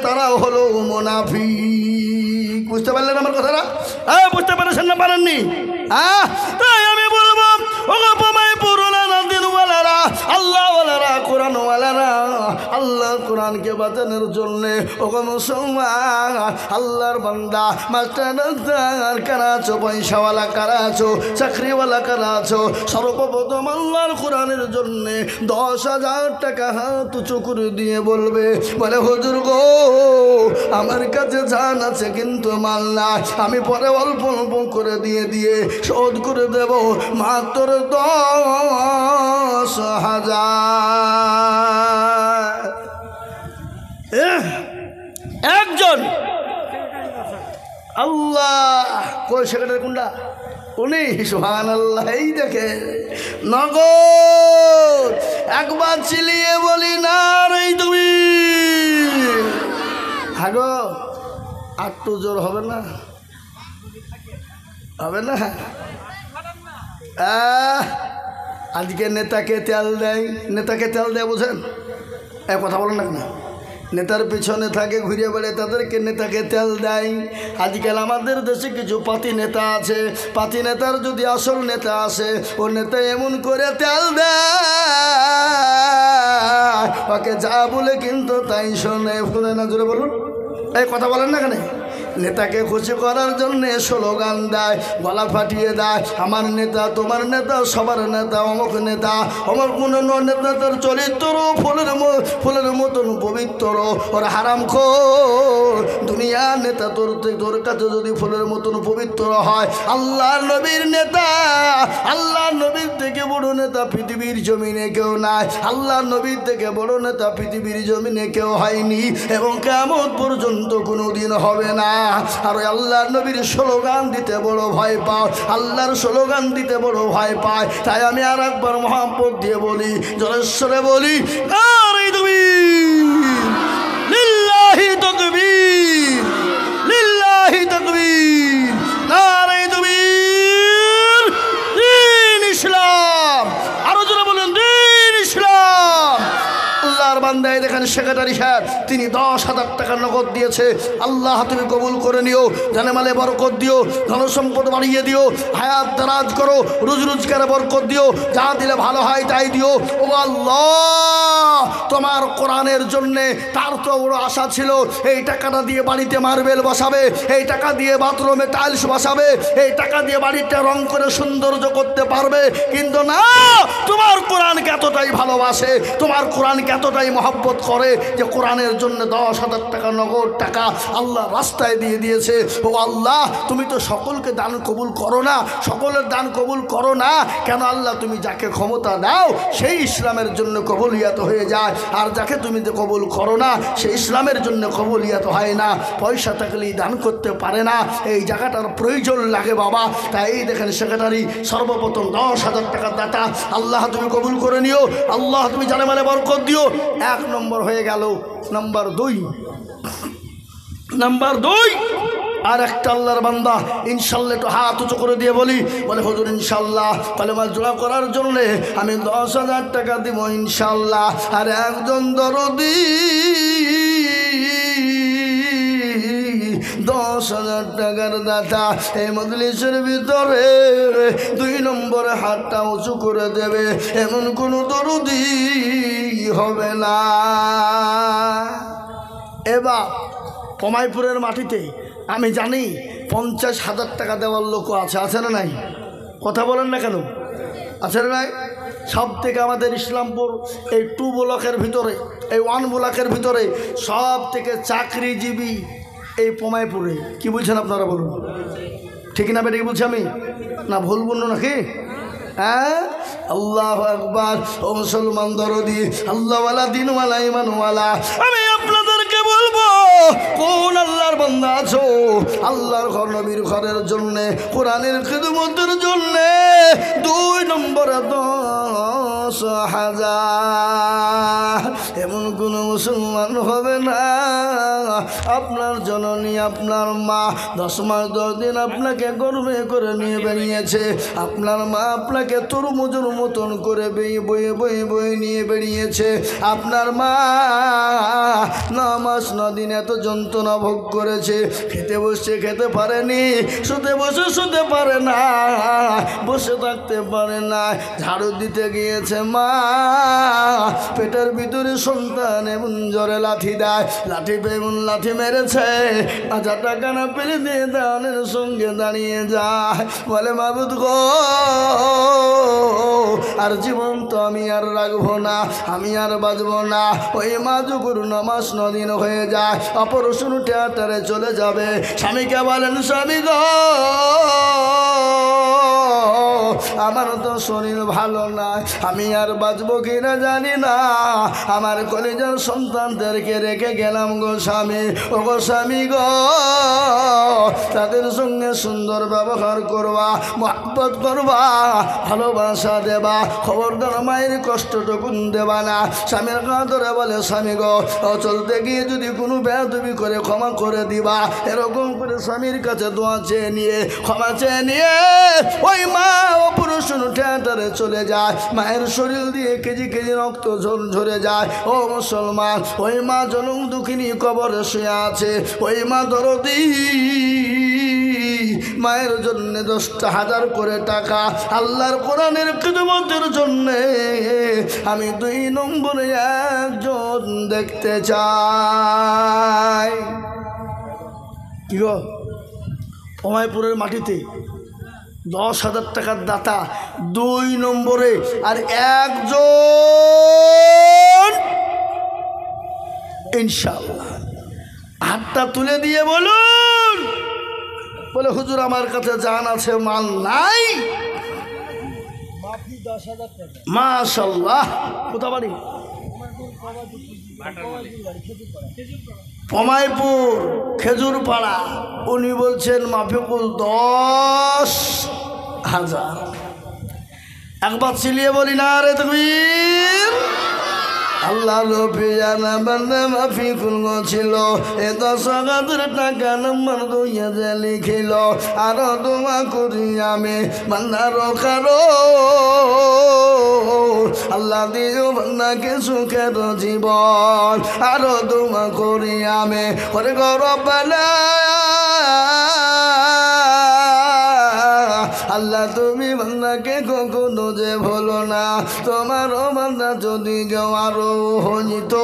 তারাও হলো মুনাফিক। বুঝতে পারলেন আমার কথাটা? বুঝতে পারছেন না, পারেননি? তাই আমি বলবো, আল্লাহওয়ালারা, কোরআনওয়ালারা, আল্লাহ কোরআনকে বাঁচানোর জন্যে, ওগো মুসলমান, আল্লাহর বান্দা, মাস্টার কারা আছো, পয়সাওয়ালা কারা আছো, চাকরিওয়ালা কারা আছো, সর্বপ্রথম আল্লাহর কোরআনের জন্যে 10,000 টাকা হাত উঁচু করে দিয়ে বলবে, বলে হুজুর গো, আমার কাছে জান আছে কিন্তু মাল না, আমি পরে অল্প অল্প করে দিয়ে শোধ করে দেব মাত্র 10,000। একজন আল্লাহ কই সেক্রেটারি কোনটা? উনি সুবহানাল্লাহ। এই দেখে নগদ একবার চিলিয়ে বলি না রে তুমি, হাগো আর তো জোর হবে না, হবে না? আজকে নেতাকে তেল দেয়, নেতাকে তেল দেয়, বুঝেন? কথা বলেন না, নেতার পিছনে থাকে ঘুরে বেড়ে, তাদেরকে নেতাকে তেল দেয়। আজকাল আমাদের দেশে কিছু পাতি নেতা আছে, পাতি নেতার যদি আসল নেতা আসে, ও নেতা এমন করে তেল দেয়, ওকে যা বলে কিন্তু তাই শোনে। শুনে না, জোরে বলুন, এই কথা বলেন না কেন? নেতাকে খুশি করার জন্য স্লোগান দেয়, গলা ফাটিয়ে দেয়, আমার নেতা, তোমার নেতা, সবার নেতা, অমুক নেতা, অমুক কোনো নেতা তার চরিত্র ফুলের মতন পবিত্র, ওর হারামখোর। দুনিয়ার নেতা তোর কাছে যদি ফুলের মতন পবিত্র হয়, আল্লাহর নবীর নেতা, আল্লাহর নবীর থেকে বড় নেতা পৃথিবীর জমিনে কেউ নাই, আল্লাহর নবীর থেকে বড় নেতা পৃথিবীর জমিনে কেউ হয়নি এবং কিয়ামত পর্যন্ত কোনো দিন হবে না। আর আল্লাহর নবীর স্লোগান দিতে বড় ভয় পাও, আল্লাহর স্লোগান দিতে বড় ভয় পায়। তাই আমি আর একবার মহব্বত দিয়ে বলি, জোরেশ্বরে বলি, নারে তাকবীর, লিল্লাহি তাকবীর, লিল্লাহি তাকবীর, নারে তাকবীর, দ্বীন ইসলাম। আরো জোরে বলেন, দ্বীন ইসলাম। আল্লাহর বান্দা দেখেন সেক্রেটারি সাহেব, তিনি 10,000 টাকা নগদ দিয়েছে। আল্লাহ তুমি কবুল করে নিও, জানে মালে বরকত দিও, ধনসম্পদ বাড়িয়ে দিও, হায়াত দারাজ করো, রোজগারে বরকত দিও, যা দিলে ভালো হয় তাই দিও। ও আল্লাহ, তোমার কোরআনের জন্যে তার তো বড় আশা ছিল, এই টাকাটা দিয়ে বাড়িতে মার্বেল বসাবে, এই টাকা দিয়ে বাথরুমে টাইলস বসাবে, এই টাকা দিয়ে বাড়িটা রং করে সৌন্দর্য করতে পারবে, কিন্তু না, তোমার কোরআনকে এতটাই ভালোবাসে, তোমার কোরআনকে এতটাই মহব্বত করে যে কোরআনের জন্য 10,000 টাকা নগদ টাকা আল্লাহ রাস্তায় দিয়ে দিয়েছে। ও আল্লাহ, তুমি তো সকলকে দান কবুল করো না, সকলের দান কবুল করো না কেন? আল্লাহ তুমি যাকে ক্ষমতা দাও সেই ইসলামের জন্য কবুলিয়াত হয়ে যায়, আর যাকে তুমি কবুল করো না সেই ইসলামের জন্য কবুলিয়াত হয় না। পয়সা থাকলেই দান করতে পারে না, এই জায়গাটার প্রয়োজন লাগে বাবা। তাই এই দেখেন সেক্রেটারি সর্বপ্রথম 10,000 টাকার দাতা, আল্লাহ তুমি কবুল করে নিও, আল্লাহ তুমি জানে মানে বরকত দিও। 1 নম্বর হয়ে গেল। নাম্বার 2, আর একটা আল্লাহর বান্দা ইনশাল্লাহ একটু হাত উঁচু করে দিয়ে বলি, বলে হুজুর ইনশাল্লাহ কালেমা জোড়া করার জন্যে আমি 10,000 টাকা দিব ইনশাল্লাহ। আর একজন দরদি 10,000 টাকার দাতা এই মজলিসের ভিতরে 2 নম্বরে হাতটা উঁচু করে দেবে, এমন কোনো দরদি হবে না। এবার কমাইপুরের মাটিতে আমি জানি 50,000 টাকা দেওয়ার লোকও আছে না নাই? কথা বলেন না কেন? আছে না নাই? সব থেকে আমাদের ইসলামপুর এই 2 ব্লকের ভিতরে, এই 1 ব্লকের ভিতরে সব থেকে চাকরিজীবী এই পমাইপুরে। কি বলছেন আপনারা বলুন, ঠিক না বেটা? কি বলছি আমি? না ভুল বলল নাকি? হ্যাঁ, আল্লাহু আকবার। ও মুসলমান দরদি, আল্লাহওয়ালা দিনওয়ালা ইমানওয়ালা, আমি আপনাদেরকে বলবো কোন আল্লাহর বান্দা আছো আল্লাহর ঘর নবীর ঘরের জন্যে, কোরআনের খিদমতের জন্যে 2 নম্বরে 10,000 এমন কোন মুসলমান হবে না আপনার জননী আপনার মা 10 মাস 10 দিন আপনাকে গর্বে করে নিয়ে বেরিয়েছে, আপনার মা আপনাকে তরমুজের মতন করে বয়ে বয়ে বয়ে নিয়ে বেরিয়েছে, আপনার মা 9 মাস 9 দিন এত যন্ত্রণা ভোগ করেছে, খেতে বসে খেতে পারেনি, শুতে বসে শুতে পারে না, বসে থাকতে পারে না, ঝাড়ু দিতে গিয়েছে মা, পেটের ভিতরে সন্তান এমন জ্বরে লাঠি দেয়, লাঠি এমন লাঠি মেরেছে, 1000 টাকা না পেলে দিয়ে দানের সঙ্গে দাঁড়িয়ে যায়, বলে মাবুদ গো আর জীবন তো আমি আর রাখবো না, আমি আর বাঁচবো না। ওই মা যখন 9 মাস 9 দিন হয়ে যায় অপারেশন থিয়েটারে চলে যাবে, স্বামীকে বলেন স্বামী গো আমার তো শরীর ভালো না, আমি আর বাঁচবো কিনা জানি না, আমার কলেজের সন্তানদেরকে রেখে গেলাম গো স্বামী। ও গো স্বামী গো তাদের সঙ্গে সুন্দর ব্যবহার করবা, মহব্বত করবা, ভালোবাসা দেবা, খবরদার মায়ের কষ্টটুকুন দেবা না। স্বামীর গা ধরে বলে স্বামী গো চলতে গিয়ে যদি কোনো বেয়াদবি করে ক্ষমা করে দিবা, এরকম করে স্বামীর কাছে দোয়া চেয়ে নিয়ে ক্ষমা চেয়ে নিয়ে ওই মা অপারেশন থিয়েটারে চলে যায়, মায়ের শরীর দিয়ে কেজি কেজি রক্ত ঝরে যায়। ও মুসলমান, ওই মা জনম দুঃখিনী কবরে শুয়ে আছে, ওই মা দরদি মায়ের জন্য 10,000 করে টাকা আল্লাহর কোরআনের খিদমতের জন্যে আমি 2 নম্বরে একজন দেখতে চাই। কি গো, অমায়পুরের মাটিতে 10,000 টাকার দাতা 2 নম্বরে আর একজন ইনশাআল্লাহ। হাতটা তুলে দিয়ে বলুন, বলে হুজুর আমার কাছে জান আছে মাল নাই। মাশাআল্লাহ। কোথা বাড়ি? পমাইপুর খেজুরপাড়া। উনি বলছেন মাফিকুল 10,000। একবার চিলিয়ে বলি না রে তাকবীর। আল্লাহ লোভিয়ানা বান্দা মাফিকুল ছিল, এ 10,000 টাকা নম্বর 2 লিখিল, আরো দোয়া করি আমি বান্দার কারো আল্লাহ দিও বান্দাকে সুখের জীবন, আরো দোয়া করি আমি করে গরবানা আল্লাহ তুমি বান্দাকে কখনো যে ভুলো না, তোমারও বান্দা যদি কেউ আরো হইত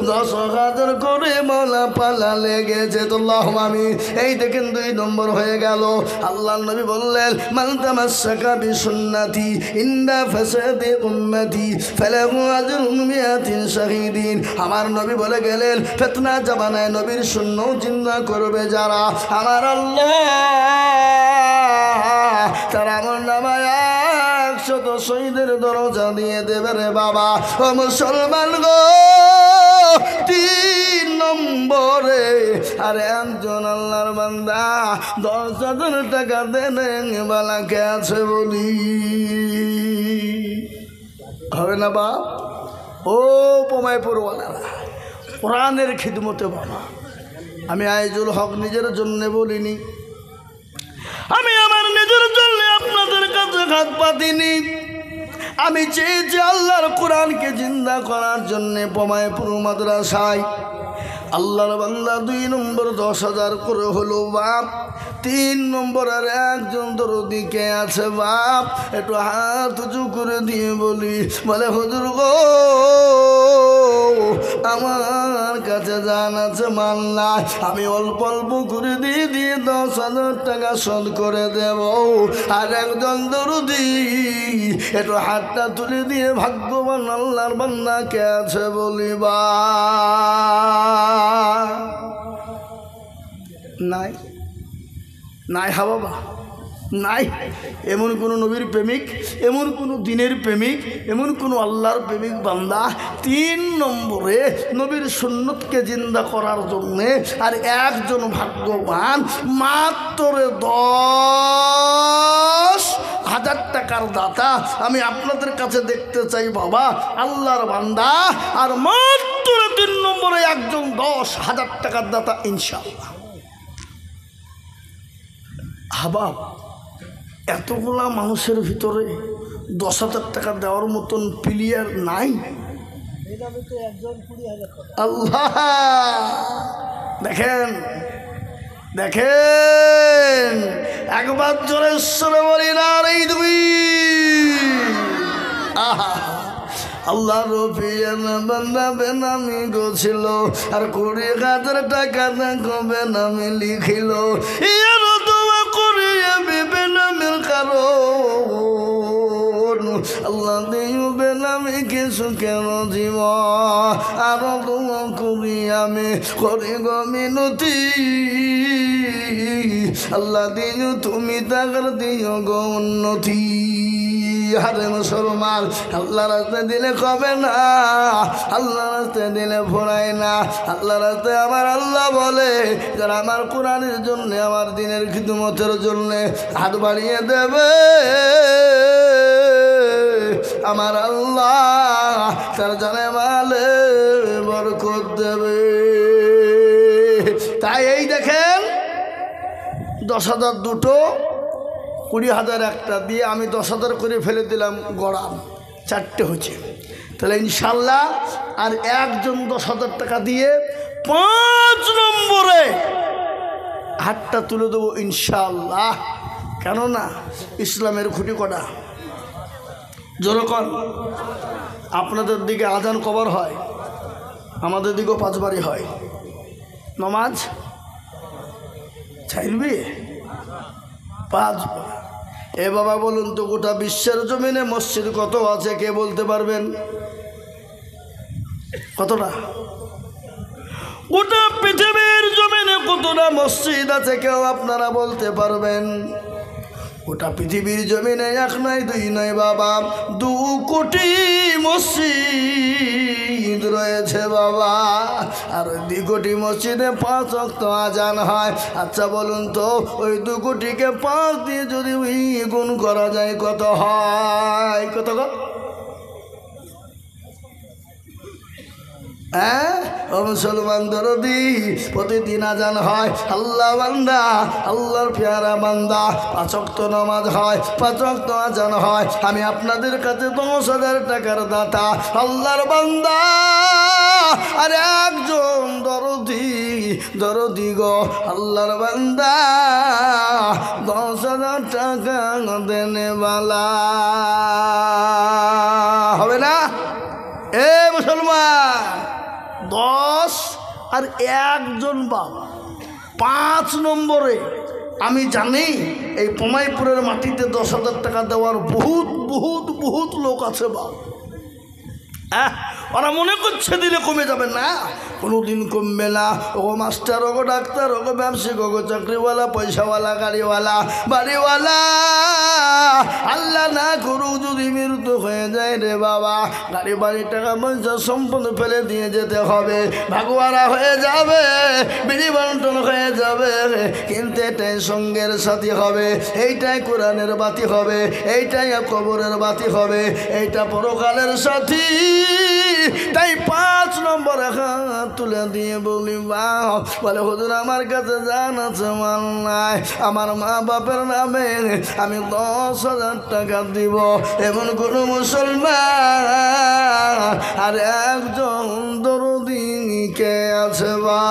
10,000 করে মালা পালা লেগেছে তো আল্লাহুম্মা আমিন। এই দেখেন 2 নম্বর হয়ে গেল। আল্লাহ নবী বললেন মান তামাসসাকা বিসুন্নতি ইনদা ফাসাদি উম্মতি ফালাহু আজরুন মিয়াতিন শাহীদিন। আমার নবী বলে গেলেন ফিতনা জামানায় নবীর সুন্নাহ জিন্দা করবে যারা, আমার আল্লাহ তারা আমার নামায় 100 শহীদের দরজা দিয়ে দেবে রে বাবা। ও মুসলমান গো 3 নম্বরে আর একজন আল্লাহর বান্দা 10,000 টাকা দেন বালাকে আছে বলি হবে না বাপ? ও পমাইপুরওয়ালারা কোরআনের খিদমতে বাবা আমি আইজুল হক নিজের জন্য বলিনি, আমি আমার নিজের জন্য আপনাদের কাছে হাত পাতিনি। আমি চেয়েছি আল্লাহর কোরআনকে জিন্দা করার জন্যে পমায়পুর মাদ্রাসায় আল্লাহর বান্দা 2 নম্বর 10,000 করে হলো বাপ। 3 নম্বরের একজন দরদি কে আছে বাপ? একটু হাত উঁচু করে দিয়ে বলে হুজুর গো, আমার কাছে জান আছে মাল না, আমি অল্প অল্প করে দিয়ে 10,000 টাকা শোধ করে দেব। আর একজন দরদি একটু হাতটা তুলে দিয়ে ভাগ্যবান আল্লাহর বান্দা কে আছে বলিবা? নাই নাই হা বাবা, নাই। এমন কোনো নবীর প্রেমিক, এমন কোনো দিনের প্রেমিক, এমন কোনো আল্লাহর প্রেমিক বান্দা 3 নম্বরে নবীর সুন্নতকে জিন্দা করার জন্যে আর একজন ভাগ্যবান মাত্র 10,000 টাকার দাতা আমি আপনাদের কাছে দেখতে চাই বাবা। আল্লাহর বান্দা আর মাত্র 3 নম্বরে একজন 10,000 টাকার দাতা ইনশাআল্লাহ। হাবাব, এতগুলা মানুষের ভিতরে 10,000 টাকা দেওয়ার মতন প্লেয়ার নাই? আল্লাহ, দেখেন দেখেন, একবার জোরে ঈশ্বরে বলি না রে তুমি। আহা, আল্লাহ রফিয়ানা বান্দা বেনামি গোছিল আর 20,000 টাকা কবে নামে লিখিল। আল্লাহ দিও বেনামি কিছু কেন জীব আর তোমা করি আমি করি গো মিনতি। আল্লাহ দিও তুমি তাকার দিও গো উন্নতি। হারে মুসলমান, আল্লাহ রাস্তায় দিলে কবে না, আল্লাহ রাস্তায় দিলে ফোরায় না। আল্লাহ রাস্তায় আমার আল্লাহ বলে যারা আমার কোরআনের জন্য আমার দিনের খিদমতের জন্য হাত বাড়িয়ে দেবে আমার আল্লাহ তার জানে মালে বরকত দেবে। তাই এই দেখেন 10,000 দুটো, 20,000 একটা দিয়ে আমি 10,000 করে ফেলে দিলাম, গড়াম 4টে হচ্ছে। তাহলে ইনশাল্লাহ আর একজন 10,000 টাকা দিয়ে 5 নম্বরে হাতটা তুলে দেবো ইনশাল্লাহ। কেননা ইসলামের খুঁটি কটা? যেরকম আপনাদের দিকে আজান কবার হয়, আমাদের দিকেও 5 বারই হয়। নমাজ ছাইরবি 5 বার। এ বাবা বলুন তো গোটা বিশ্বের জমিনে মসজিদ কত আছে কে বলতে পারবেন? কতটা? গোটা পৃথিবীর জমিনে কতটা মসজিদ আছে কেউ আপনারা বলতে পারবেন? গোটা পৃথিবীর জমিনে 1 নয় 2 নয় বাবা, 2 কোটি মসজিদ রয়েছে বাবা। আর 2 কোটি মসজিদে 5 ওয়াক্ত আজান হয়। আচ্ছা বলুন তো ওই 2 কোটিকে 5 দিয়ে যদি গুণ করা যায় কত হয়? কত গো? ও মুসলমান দরদি, প্রতিদিন আজান হয়। আল্লাহ বান্দা, আল্লাহর পেয়ারা বান্দা, 5 ওয়াক্ত নামাজ হয়, 5 ওয়াক্ত আজান হয়। আমি আপনাদের কাছে 10,000 টাকার দাতা আল্লাহর বান্দা আর একজন দরদি গো আল্লাহর বান্দা 10,000 টাকা দেনে বালা হবে না? এ মুসলমান, 10 আর একজন বাপ 5 নম্বরে। আমি জানি এই পমাইপুরের মাটিতে 10,000 টাকা দেওয়ার বহুত বহুত বহুত লোক আছে বাপ। ওরা মনে করছে দিলে কমে যাবে না, কোনোদিন কমবে না। ও মাস্টার, ও ডাক্তার, ও ব্যবসায়িক, ও চাকরিওয়ালা, পয়সাওয়ালা, গাড়িওয়ালা, বাড়িওয়ালা, আল্লাহ না করুক যদি মৃত্যু হয়ে যায় নাই রে বাবা, গাড়ি বাড়ি টাকা পয়সা সম্পদ ফেলে দিয়ে যেতে হবে, ভাগুয়ারা হয়ে যাবে, বিড়ি বন্টন হয়ে যাবে, কিন্তু এটাই সঙ্গের সাথী হবে, এইটাই কোরআনের বাতি হবে, এইটাই কবরের বাতি হবে, এইটা পরকালের সাথী। তাই 5 নম্বর হাত তুলে দিয়ে বলি বলে হুজুর আমার কাছে জান আছে মাল নাই, আমার মা বাপের নামে আমি 10,000 টাকা দিব, এমন কোন মুসলমান আর একজন দরদি কে আছে বা?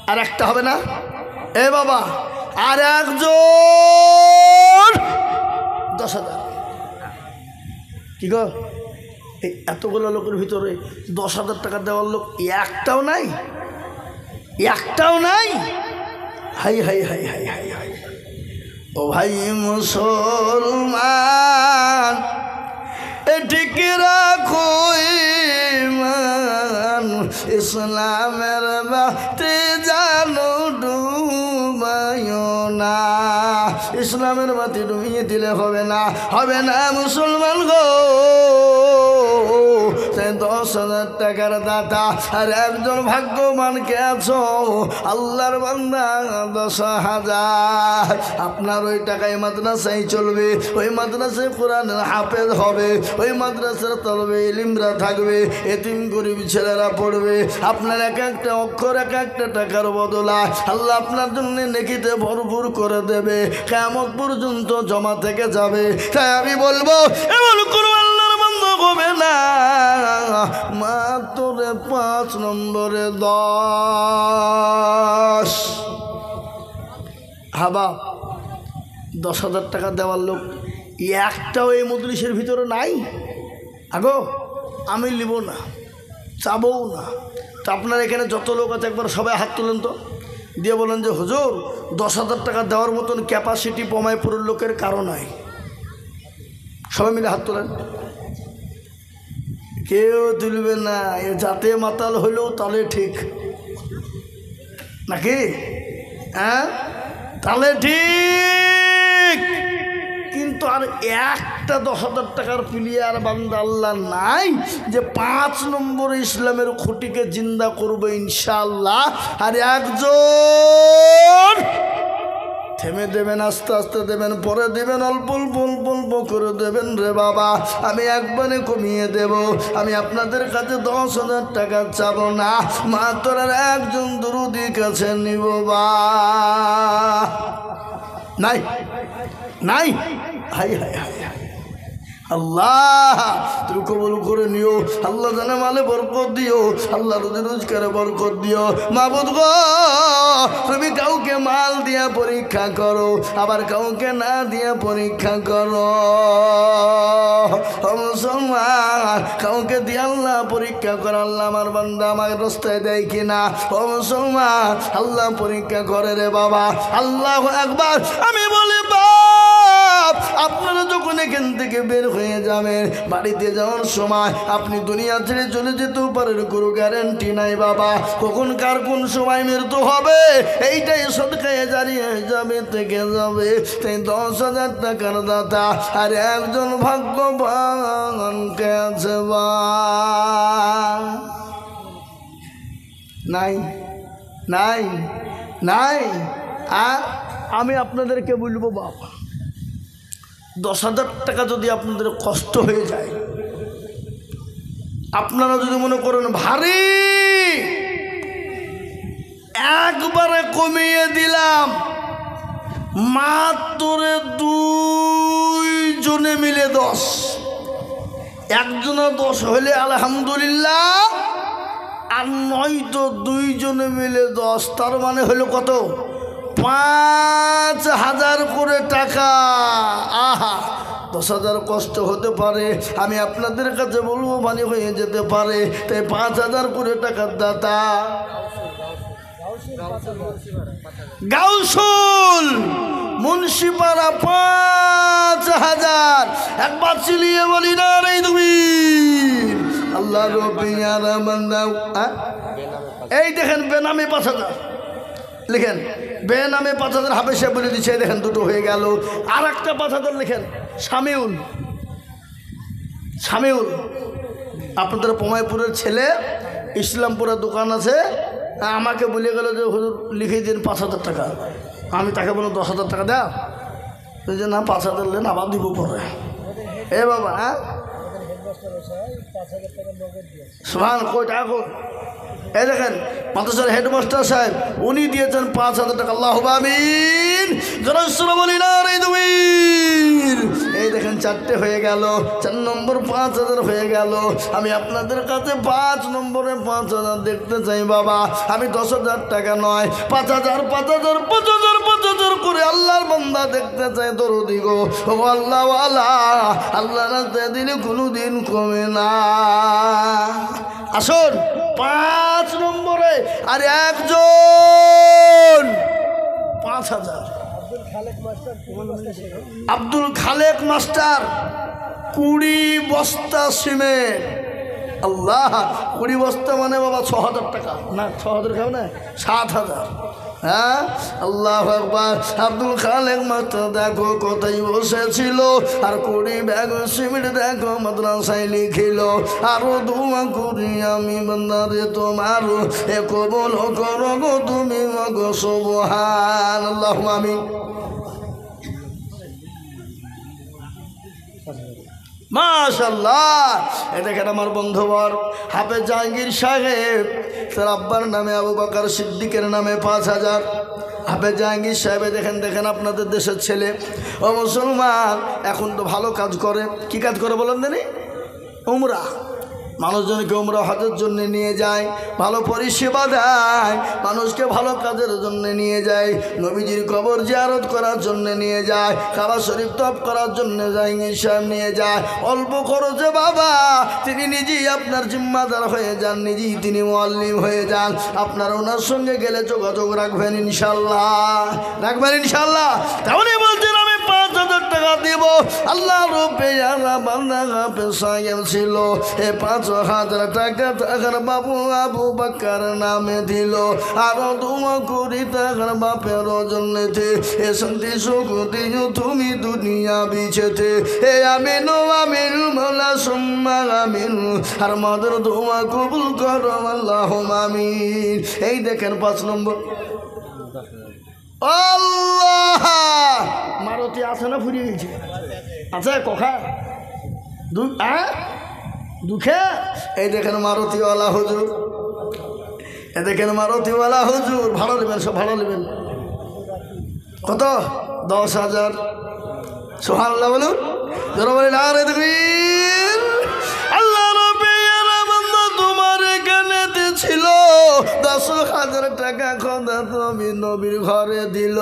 আর একটা হবে না এ বাবা, আর একজন 10,000। কি গো, এই এতগুলো লোকের ভিতরে 10,000 টাকা দেওয়ার লোক একটাও নাই, একটাও নাই। হাই হাই হাই হাই হাই হাই। ও ভাই মুসলমান, ঠিক রাখো ঈমান, ইসলামের বাতি জানো ডুবাইও না, ইসলামের বাতি ডুবিয়ে দিলে হবে না, হবে না মুসলমান গো। 10,000 টাকার দাতা আর একজন ভাগ্যবান কে আছো, আল্লাহর বান্দা 10,000। আপনার ওই টাকায় মাদ্রাসায় চলবে, ওই মাদ্রাসায় কোরআনের হাফেজ হবে, ওই মাদ্রাসার তলবে ইলিমরা থাকবে, এতিম গরিব ছেলেরা পড়বে, আপনার এক একটা অক্ষর এক একটা টাকার বদলা আল্লাহ আপনার জন্য নেকিতে ভরপুর করে দেবে, কিয়ামত পর্যন্ত জমা থেকে যাবে। তাই আমি বলবো এমন কোনো আল্লাহর বান্দা হবে না মাত্র 5 নম্বরে 10। হাবা 10,000 টাকা দেওয়ার লোক একটাও এই মজলিসের ভিতরে নাই। আগো আমি নিব না, চাবও না। তো আপনার এখানে যত লোক আছে একবার সবাই হাত তুলেন তো, দিয়ে বলেন যে হুজুর 10,000 টাকা দেওয়ার মতন ক্যাপাসিটি পমাইপুরের লোকের কারো নাই। সবাই মিলে হাত তোলেন। কেউ তুলবে না, এ যাতে মাতাল হইলেও তাহলে ঠিক নাকি? হ্যাঁ তাহলে ঠিক, কিন্তু আর একটা 10,000 টাকার প্লেয়ার বান্দা আল্লাহ নাই যে 5 নম্বরে ইসলামের খুঁটিকে জিন্দা করবে ইনশাআল্লাহ। আর একজন থেমে দেবেন, আস্তে আস্তে দেবেন, পরে দেবেন, অল্প অল্প অল্প অল্প করে দেবেন। রে বাবা আমি একবারে কমিয়ে দেব, আমি আপনাদের কাছে 10,000 টাকা চাবো না, মাত্র একজন দরুদি কাছে নিব বা নাই নাই। হাই হাই হাই হাই আল্লাহ তুমি কবুল করে নিও, আল্লাহ জানে মালে বরকত দিও, আল্লাহ রোজি রোজগারে বরকত দিও। মাবুদ গো তুমি কাউকে মাল দিয়া পরীক্ষা করো, আবার কাউকে না দিয়া পরীক্ষা করো। মুসলমান কাউকে দিয়ে আল্লাহ পরীক্ষা করে, আল্লাহ আমার বান্দা আমার রাস্তায় দেয় কিনা। ও মুসলমান আল্লাহ পরীক্ষা করে রে বাবা। আল্লাহ একবার আমি বলি আপনারা যখন এখান থেকে বের হয়ে যাবেন, বাড়িতে যাওয়ার সময় আপনি দুনিয়া ছেড়ে চলে যেতেও পারেন, কোনো গ্যারান্টি নাই বাবা কখন কার কোন সময় মৃত্যু হবে। এইটাই সদকায়ে জারি হয়ে যাবে, থেকে যাবে। তাই 10,000 টাকার দাতা আর একজন ভাগ্যবান কে আছে বা? নাই নাই নাই। আর আমি আপনাদেরকে বলবো বাবা 10,000 টাকা যদি আপনাদের কষ্ট হয়ে যায়, আপনারা যদি মনে করেন ভারী, একবারে কমিয়ে দিলাম, মাত্র 2 জনে মিলে 10, একজনে 10 হলে আলহামদুলিল্লাহ, আর নয়তো 2 জনে মিলে 10, তার মানে হলো কত? 5,000 করে টাকা। আহা 10,000 কষ্ট হতে পারে, আমি আপনাদের কাছে বলবো মানে হয়ে যেতে পারে। তাই 5,000 করে টাকার দাতা গাউসুল মুন্সিপাড়া 5,000। একবার চিলিয়ে বলি না রে তুমি আল্লাহ রবিয়ার বান্দা। এই দেখেন বেনামে 5,000 লিখেন, বেনামে 5000 হাফেজ সাহেব বলে দিচ্ছে, দেখেন দুটো হয়ে গেল। আর একটা 5000 লিখেন, শামিউল। শামিউল আপনাদের পমাইপুরের ছেলে, ইসলামপুরের দোকান আছে, আমাকে বলে গেল যে হুজুর লিখে দিন 5000 টাকা। আমি তাকে বললাম 10,000 টাকা দাও, যে না 5000 নেন, আবার দিব পরে। এ বাবা, হ্যাঁ সুবহান, কই টাকা কই? এই দেখেন মাদ্রাসার হেডমাস্টার সাহেব, উনি দিয়েছেন 5000 টাকা। আল্লাহু আমিন। বলি না রে তুমি। এই দেখেন 4টে হয়ে গেল, 4 নম্বর 5000 হয়ে গেল। আমি আপনাদের কাছে 5 নম্বরে 5000 দেখতে চাই বাবা। আমি 10,000 টাকা নয়, 5000 5000 5000 5000 করে আল্লাহর বান্দা দেখতে চাই। দরদি গো ও আল্লাহ ওয়ালা, আল্লাহ রাস্তায় দিলে কোনোদিন কমে না। আসুন 5 নম্বরে আর একজন 5000। আব্দুল খালেক মাস্টার 20 বস্তা সিমেন্ট। আল্লাহ, 20 বস্তা মানে বাবা 6000 টাকা না, 6000 খাও না, 7000। হ্যাঁ আল্লাহু আকবার। আব্দুল খালেক মাস্টার দেখো কোথায় বসেছিল, আর 20 ব্যাগ সিমেন্ট দেখো মাদ্রাসায় লিখিল। আরো দোয়া করি আমি বান্দারে তোমার, এ কবুল করো গো তুমি গো সুবহানাল্লাহ। আমিন। মাশাআল্লাহ। এ দেখেন আমার বন্ধুবর হাফেজ জাহাঙ্গীর সাহেব, তার আব্বার নামে আবু বকর সিদ্দিকের নামে 5000। হাফেজ জাহাঙ্গীর সাহেব দেখেন, দেখেন আপনাদের দেশের ছেলে ও মুসলমান, এখন তো ভালো কাজ করে। কি কাজ করে বলেন জানি? উমরা। মানুষজনকে উমরা হজের জন্য নিয়ে যায়, ভালো পরিষেবা দেয়, মানুষকে ভালো কাজের জন্য নিয়ে যায়, নবীজির কবর জিয়ারত করার জন্য নিয়ে যায়, কাবা শরীফ তওয়াফ করার জন্য জাহাঙ্গীর সাহেব নিয়ে যায়। অল্প খরচে বাবা তিনি নিজেই আপনার জিম্মাদার হয়ে যান, নিজেই তিনি মুআল্লিম হয়ে যান। আপনারা ওনার সঙ্গে গেলে যোগাযোগ রাখবেন ইনশাল্লাহ, রাখবেন ইনশাল্লাহ। তেমনই বলছেন আমি 5000 টাকা দেব। আল্লাহ রূপে বান্দা হাফেজ সাহেব ছিল, এ 5000 টাকা তাহার বাবু আবু বকর নামে দিল। আরো দোয়া করি তাহার বাপের জন্যতে, এ শান্তি সুখ দিও তুমি দুনিয়া বিছেতে। এ আমিন আমিন মৌলা সুম্মা আমিন। আর মাদের দোয়া কবুল করো আল্লাহুম্মা আমিন। এই দেখেন 5 নম্বর। আল্লাহ, মারুতি আছে না ফুরিয়ে গেছে? আছে কখা দুঃখে। এই দেখেন মারুতিওয়ালা হুজুর, এ দেখেন মারুতিওয়ালা হুজুর। ভাড়া নেবেন, সব ভাড়া নেবেন। কত? 10,000। সুবহানাল্লাহ বলুন, যারা বলেন আরে দেখবেন আল্লাহ রব্বিয়ালা বান্দা তোমার এখানেতে ছিল 10,000 টাকা খোদা তুমি নবীর ঘরে দিল।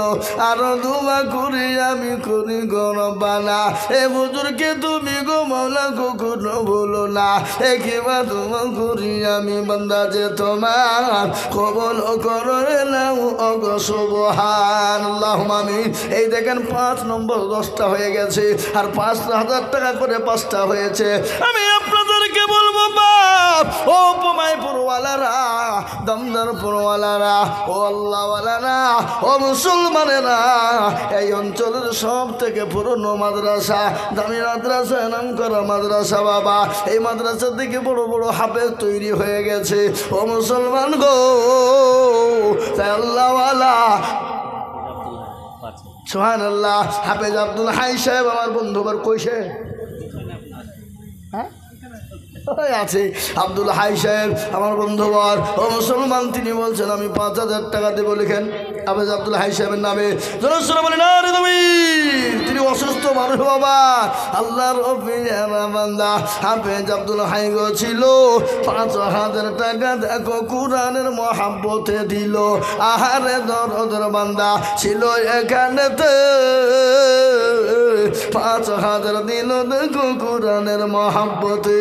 আরো দোয়া করি আমি করি গো রব্বানা, এ হুজুরকে তুমি গো মাওলা কখনো ভুলো না। এ কিবা দোয়া করি আমি বান্দা যে তোমার কবুল করো নাও গো সুবহানাল্লাহ আমিন। এই দেখেন 5 নম্বর 10টা হয়ে গেছে, আর 5,000 টাকা করে 5টা হয়েছে। আমি আপনাদেরকে বলবো বাপ, ও পমাইপুরওয়ালারা, দমদারপুরওয়ালারা, ও আল্লাহওয়ালারা, ও মুসলমানেরা, এই অঞ্চলের সব থেকে পুরনো মাদ্রাসা, দামি মাদ্রাসা, নাম করা মাদ্রাসা বাবা। এই মাদ্রাসা থেকে বড় বড় হাফেজ তৈরি হয়ে গেছে। ও মুসলমান গো, তাই আল্লাহওয়ালা সুবহানাল্লাহ। হাফেজ আব্দুল হাই সাহেব আমার বন্ধুবার কইছে, হ্যাঁ আছে আব্দুল হাই সাহেব আমার বন্ধুবর ও মুসলমান, তিনি বলছেন আমি 5,000 টাকা দেবো। লিখেন হাফেজ আব্দুল হাই সাহেবের নামে। বলেন আরে তুমি, তিনি অসুস্থ মানুষ বাবা, আল্লাহর বান্দা হাফেজ আব্দুল হাই গো ছিল। 5,000 টাকা দেখো কোরআনের মহাব্বতে দিল। আহারে দরদের বান্দা ছিল এখানেতে, 5,000 দিল দেখো কোরআনের মহাব্বতে।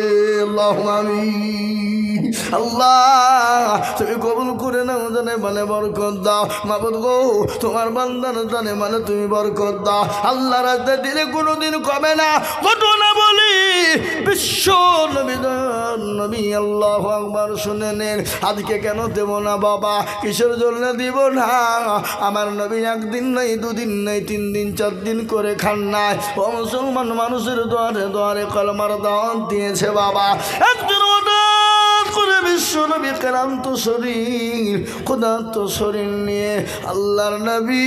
আল্লাহ তুমি কবুল করে নাও, জানে মানে বরকত দাও। মাবুদ গো, তোমার বান্দার জানে মানে তুমি বরকত দাও। আল্লাহ রাস্তায় দিলে কোনোদিন কমে না। ঘটনা বলি, বিশ্ব নবী আল্লাহু আকবার শুনে নেন। আজকে কেন দেব না বাবা? কিসের জন্য দিব না? আমার নবী একদিন নাই, দুদিন নাই, 3 দিন 4 দিন করে খান নাই। ও মুসলমান, মানুষের দ্বারে দ্বারে কলমার দাওয়াত দিয়েছে বাবা। একদিন হঠাৎ করে বিশ্ব নবী ক্লান্ত শরীর, ক্ষুধার্ত শরীর নিয়ে আল্লাহর নবী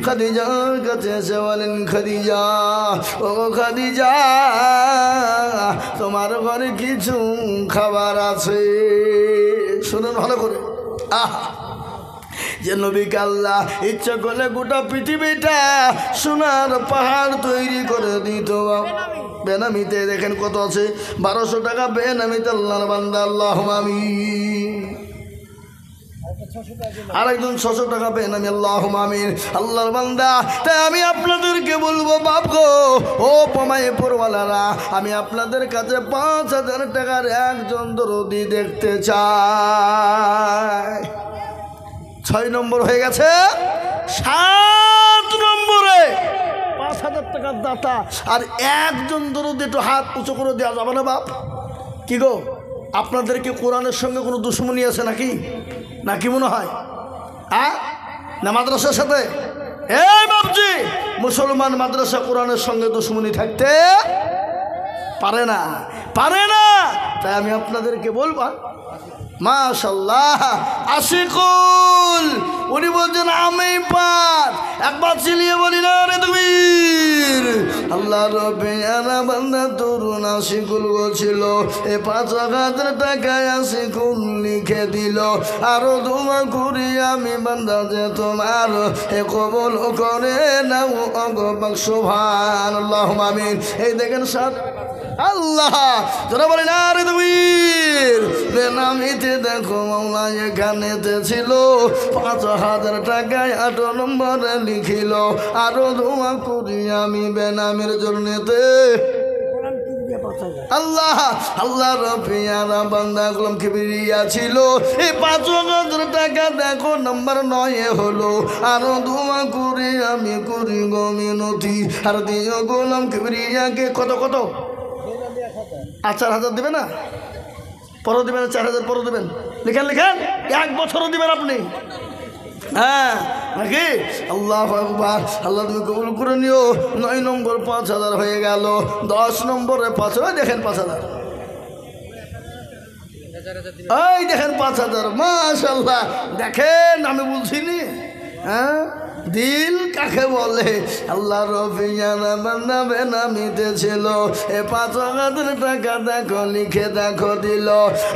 খাদিজার কাছে এসে বলেন, খাদিজা, ও খাদিজা, তোমার ঘরে কিছু খাবার আছে। শুনুন ভালো করে। যে নবীকে আল্লাহ ইচ্ছা করলে গোটা পৃথিবীটা সোনার পাহাড় তৈরি করে দিত। বেনামিতে দেখেন কত আছে, 1200 টাকা বেনামিতে আল্লাহর বান্দা আল্লাহুম্মা আমিন। আরেকজন 600 টাকা বেনামি আল্লাহুম্মা আমিন। আল্লাহর বান্দা, তাই আমি আপনাদেরকে বলবো বাপ গো, ও পমায়ে পরওয়ালারা, আমি আপনাদের কাছে 5000 টাকার একজন দরদি দেখতে চাই। 6 নম্বর হয়ে গেছে। 7 নম্বরে 5000 টাকার দাতা আর একজন দরদি, একটু হাত উঁচু করে দেওয়া যাবে না বাপ? কি গো, আপনাদের কি কোরআনের সঙ্গে কোনো দুশ্মনী আছে নাকি? নাকি মনে হয় না মাদ্রাসার সাথে? এই বাপজি, মুসলমান মাদ্রাসা কোরআনের সঙ্গে দুশ্মনী থাকতে পারে না, পারে না। তাই আমি আপনাদেরকে বলবো, মাশাআল্লাহ, আশিকুল, উনি বলছেন আমি পার, একবার চিলিয়ে বলি না রে তুমির। আল্লাহ রব্বিয়ানা বান্দা তরুণ আশিকুল বলছিল, এ 5000 টাকায় আশিকুল লিখে দিল। আরো দোয়া করি আমি বান্দা যে তোমার এ কবুল করে নাও, অগবাক সুবহানাল্লাহ আমিন। এই দেখেন সাত আল্লাহ, যারা বলেন আরে তুমির বেনামিতে দেখো মাওলা এখানেতে ছিল 5000 টাকায় 8 নম্বরে লিখিল। আরো দোয়া করি আমি বেনামের জন্যতে আল্লাহ। আল্লাহ রব্বিয়ানা বান্দা গোলাম কিবরিয়া ছিল, এই 5000 টাকা দেখো নম্বর 9 হলো। আরো দোয়া করি আমি করি গো মিনতি, আর দিও গোলাম কিবরিয়াকে কত কত 4000 দেবে না? পরও দেবেন, 4000 পরও দেবেন। লিখেন লিখেন, 1 বছরও দেবেন আপনি। হ্যাঁ নাকি? আল্লাহু আকবার। আল্লাহ তুমি কবুল করে নিও। 9 নম্বর 5000 হয়ে গেল। 10 নম্বরে 5, দেখেন 5000, এই দেখেন 5000। মাশাআল্লাহ, দেখেন আমি বলছি নি, হ্যাঁ দিল কাকে বলে? আল্লাহ রব্বিয়ানা বান্দা বেনামিতে ছিল, এ 5000 টাকা দেখো লিখে দেখো দিল।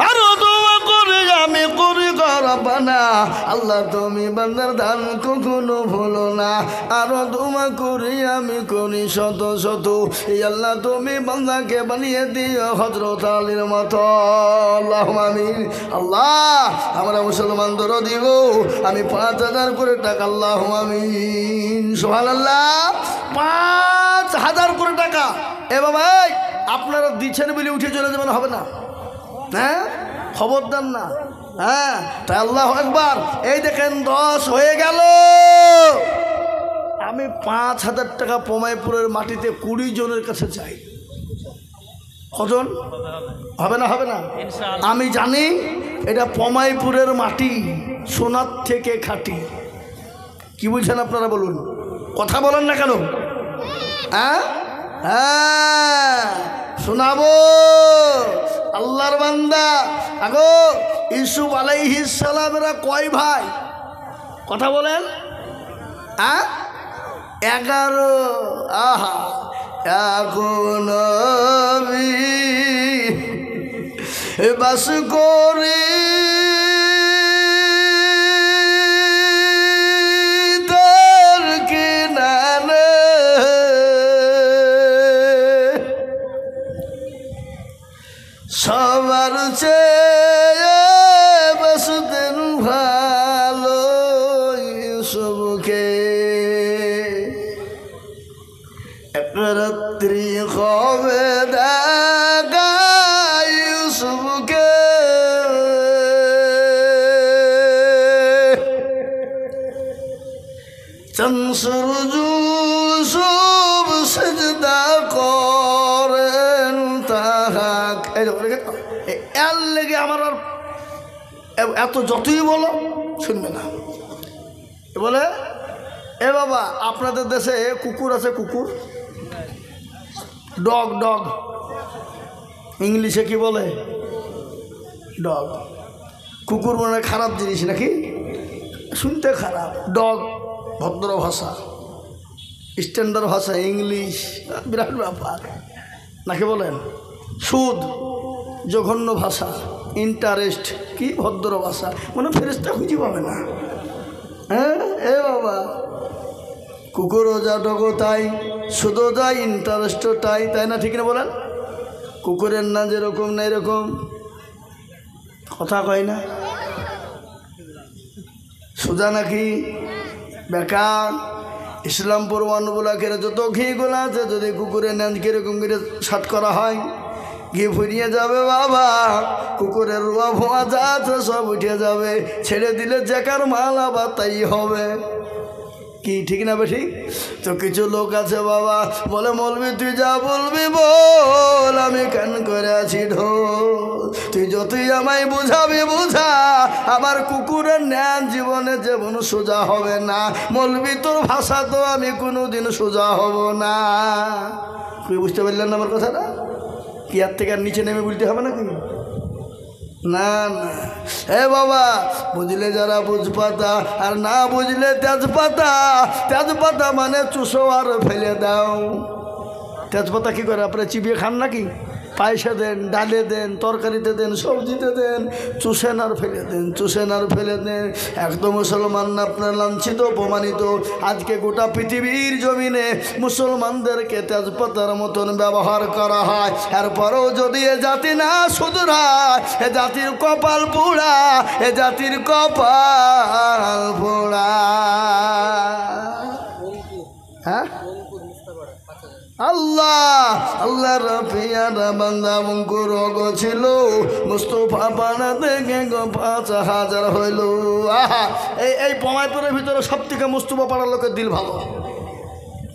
আরো দোয়া করে আমি করি রব্বানা, আল্লাহ তুমি বান্দার দান কখনো ভুলো না। আরো দোয়া করি আমি করি শত শত, এই আল্লাহ তুমি বান্দাকে বানিয়ে দিও হযরত আলীর মতো। আল্লাহুম্মা আমিন। আল্লাহ আমরা মুসলমান দরদি গো, আমি 5000 করে টাকা, আল্লাহুম্মা আমিন, সুবহানাল্লাহ, 5000 করে টাকা। এ বাবা, আপনারা দিচ্ছেন বলে উঠে চলে যাবেন, হবে না, হ্যাঁ খবরদার না। হ্যাঁ, তাই আল্লাহু আকবার। এই দেখেন 10 হয়ে গেল। আমি 5000 টাকা পমাইপুরের মাটিতে 20 জনের কাছে চাই। কজন হবে না? হবে না? আমি জানি এটা পমাইপুরের মাটি, সোনার থেকে খাঁটি। কি বলছেন আপনারা বলুন, কথা বলেন না কেন? হ্যাঁ হ্যাঁ শোনাবো। আল্লাহর বান্দা, আগো ইউসুফ আলাইহিস সালামেরা কয় ভাই? কথা বলেন। হ্যাঁ 11। আহা, এখন আমি বাস করি তার কিনারে, সবার চেয়ে বাসতেন ভালো ইউসুফকে। এক রাত্রি হবে দেখা ইউসুফকে, চাঁদ সূর্য সব সিজদা কর এই দেখো রেখে এর লেগে আমার আর এত যতই বলো শুনবে না। বলে এ বাবা আপনাদের দেশে কুকুর আছে, কুকুর ডগ, ডগ ইংলিশে কি বলে? ডগ। কুকুর মানে খারাপ জিনিস নাকি? শুনতে খারাপ। ডগ ভদ্র ভাষা, স্ট্যান্ডার্ড ভাষা, ইংলিশ বিরাট ব্যাপার নাকি বলেন? সুদ জঘন্য ভাষা, ইন্টারেস্ট কি ভদ্র ভাষা, মানে ফেরেশতা খুঁজে পাবে না। হ্যাঁ এ বাবা কুকুরও যা, ডগও তাই, সুদও তাই, ইন্টারেস্টও তাই, তাই না? ঠিক না বলেন? কুকুরের না যেরকম না এরকম কথা কয় না। সোজা নাকি বেকার? ইসলাম পরমাণুগুলা করে যত ঘিগুলা আছে যদি কুকুরের নেন কিরকম করে শাট করা হয়, ঘি ফুরিয়ে যাবে বাবা। কুকুরের রোয়া ভোয়া যা আছে সব উঠে যাবে, ছেড়ে দিলে জেকার মাল আবার তাই হবে। কি ঠিক না বেঠিক? তো কিছু লোক আছে বাবা বলে মৌলবি তুই যা বলবি বল, আমি কান করে আছি ঢোল, তুই যতই আমায় বুঝাবি বুঝা, আমার কুকুরের ন্যান জীবনে যেমন সোজা হবে না। মৌলবি তোর ভাষা তো আমি কোনোদিন সোজা হব না। তুই বুঝতে পারলেন না আমার কথাটা? কি আর থেকে আর নিচে নেমে বলতে হবে নাকি? না না এ বাবা বুঝলে যারা বুঝপাতা, আর না বুঝলে তেজপাতা। তেজপাতা মানে চুষো আর ফেলে দাও। তেজপাতা কী করে আপনারা চিবিয়ে খান নাকি? পায়েসে দেন, ডালে দেন, তরকারিতে দেন, সবজিতে দেন, চুষেন আর ফেলে দেন, চুষেন আর ফেলে দেন। একদম মুসলমান না আপনার লাঞ্ছিত অপমানিত। আজকে গোটা পৃথিবীর জমিনে মুসলমানদেরকে তেজপাতার মতন ব্যবহার করা হয়। এরপরেও যদি এ জাতি না শুধরায়, এ জাতির কপাল পোড়া, এ জাতির কপাল পোড়া। হ্যাঁ আল্লাহ আল্লাহর পিয়ারা বান্দা মুঙ্কুর ছিল মুস্তফা পাড়া থেকে ৫,০০০ হইল। আহা এই পমায়পুরের ভিতরে সব থেকে মুস্তফা পাড়ার লোকের দিল ভালো,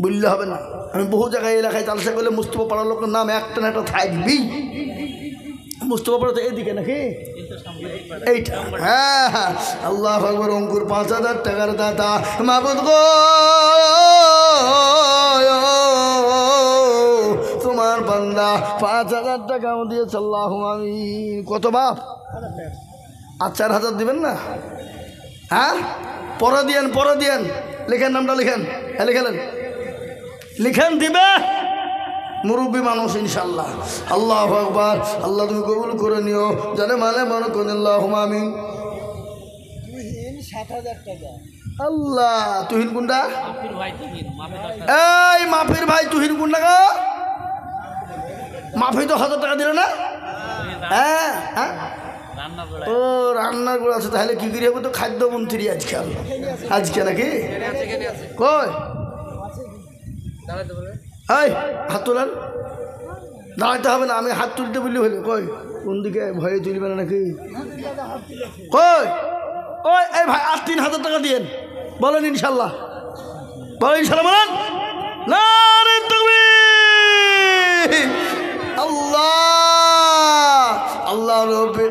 বললে হবে না। আমি বহু জায়গায় এলাকায় চালসা করলে মুস্তফা পাড়ার লোকের নাম একটা না একটা থাকবি। মুস্তফা পাড়া তো এদিকে নাকি এইটা? হ্যাঁ হ্যাঁ আল্লাহ আকবার। অঙ্কুর ৫,০০০ টাকার দাতা মাবুদ গো, তোমার বান্দা ৫,০০০ টাকাও দিয়েছে। আল্লাহুম্মা আমিন। কত বাপ? আর ৪,০০০ দিবেন না? হ্যাঁ পরে দিয়েন, পরে দিয়েন। লিখেন নামটা, লিখেন। হ্যাঁ লিখেলেন, লিখেন দিবে মুরব্বী মানুষ ইনশাল্লাহ। আল্লাহু আকবার। আল্লাহ তুমি কবুল করে নিও, জানে মানে মনে করেন। আল্লাহুম্মা আমিন। ৭,০০০ টাকা। আল্লাহ তুহিন কোনটা? এই মাফির ভাই তুহিন কোনটা গো? মাফি তো ১,০০০ টাকা দিল না? হ্যাঁ হ্যাঁ ও রান্নার গুলো আছে। তাহলে কি করি হবে? তো খাদ্যমন্ত্রী আজকাল, আজকে নাকি কই? এই হাত তোলেন। দাঁড়াইতে হবে না, আমি হাত তুলতে বললি হইলো। কই কোন দিকে? ভয়ে তুলবে না নাকি? কই ওই এই ভাই আর ৩,০০০ টাকা দিয়েন। বলেন ইনশাল্লাহ, বলেন ইনশাল্লাহ, বলেন নারে তাকবীর। আল্লাহ আল্লাহ রব্বে।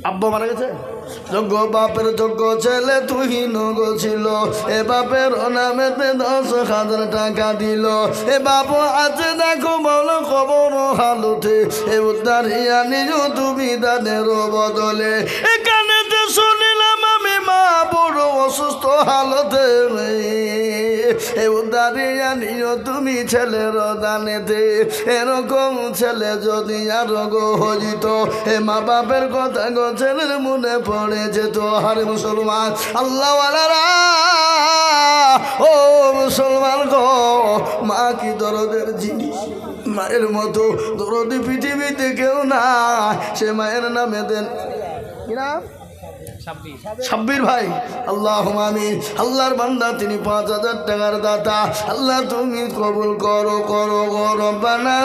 আব্বা মারা গেছে? যোগ্য বাপের যোগ্য ছেলে তুহিন গো ছিল, এ বাপের নামেতে ১০,০০০ টাকা দিল। এ বাপ আছে দেখো বলো খবর হালতে, এ উদ্ধারিয়া নিজ তুমি দানের বদলে। এখানেতে শুনিলাম আমি মা বড় অসুস্থ হালতে, এ উদ্ধারিয়া নিজ তুমি ছেলের দানেতে। এরকম ছেলে যদি আর গো হজিত, এ মা বাপের কথা গো ছেলের মনে পড়ে যেত। হারে মুসলমান আল্লাহওয়ালারা, ও মুসলমান গো, মা কি দরদের জিনিস, মায়ের মতো দরদি পৃথিবীতে কেউ না। সে মায়ের নামে দেন কি নাম? সাব্বির ভাই। আল্লাহুম্মা আমিন। আল্লাহর বান্দা তিনি ৫,০০০ টাকার দাতা। আল্লাহ তুমি কবুল করো, করো গো রব্বানা।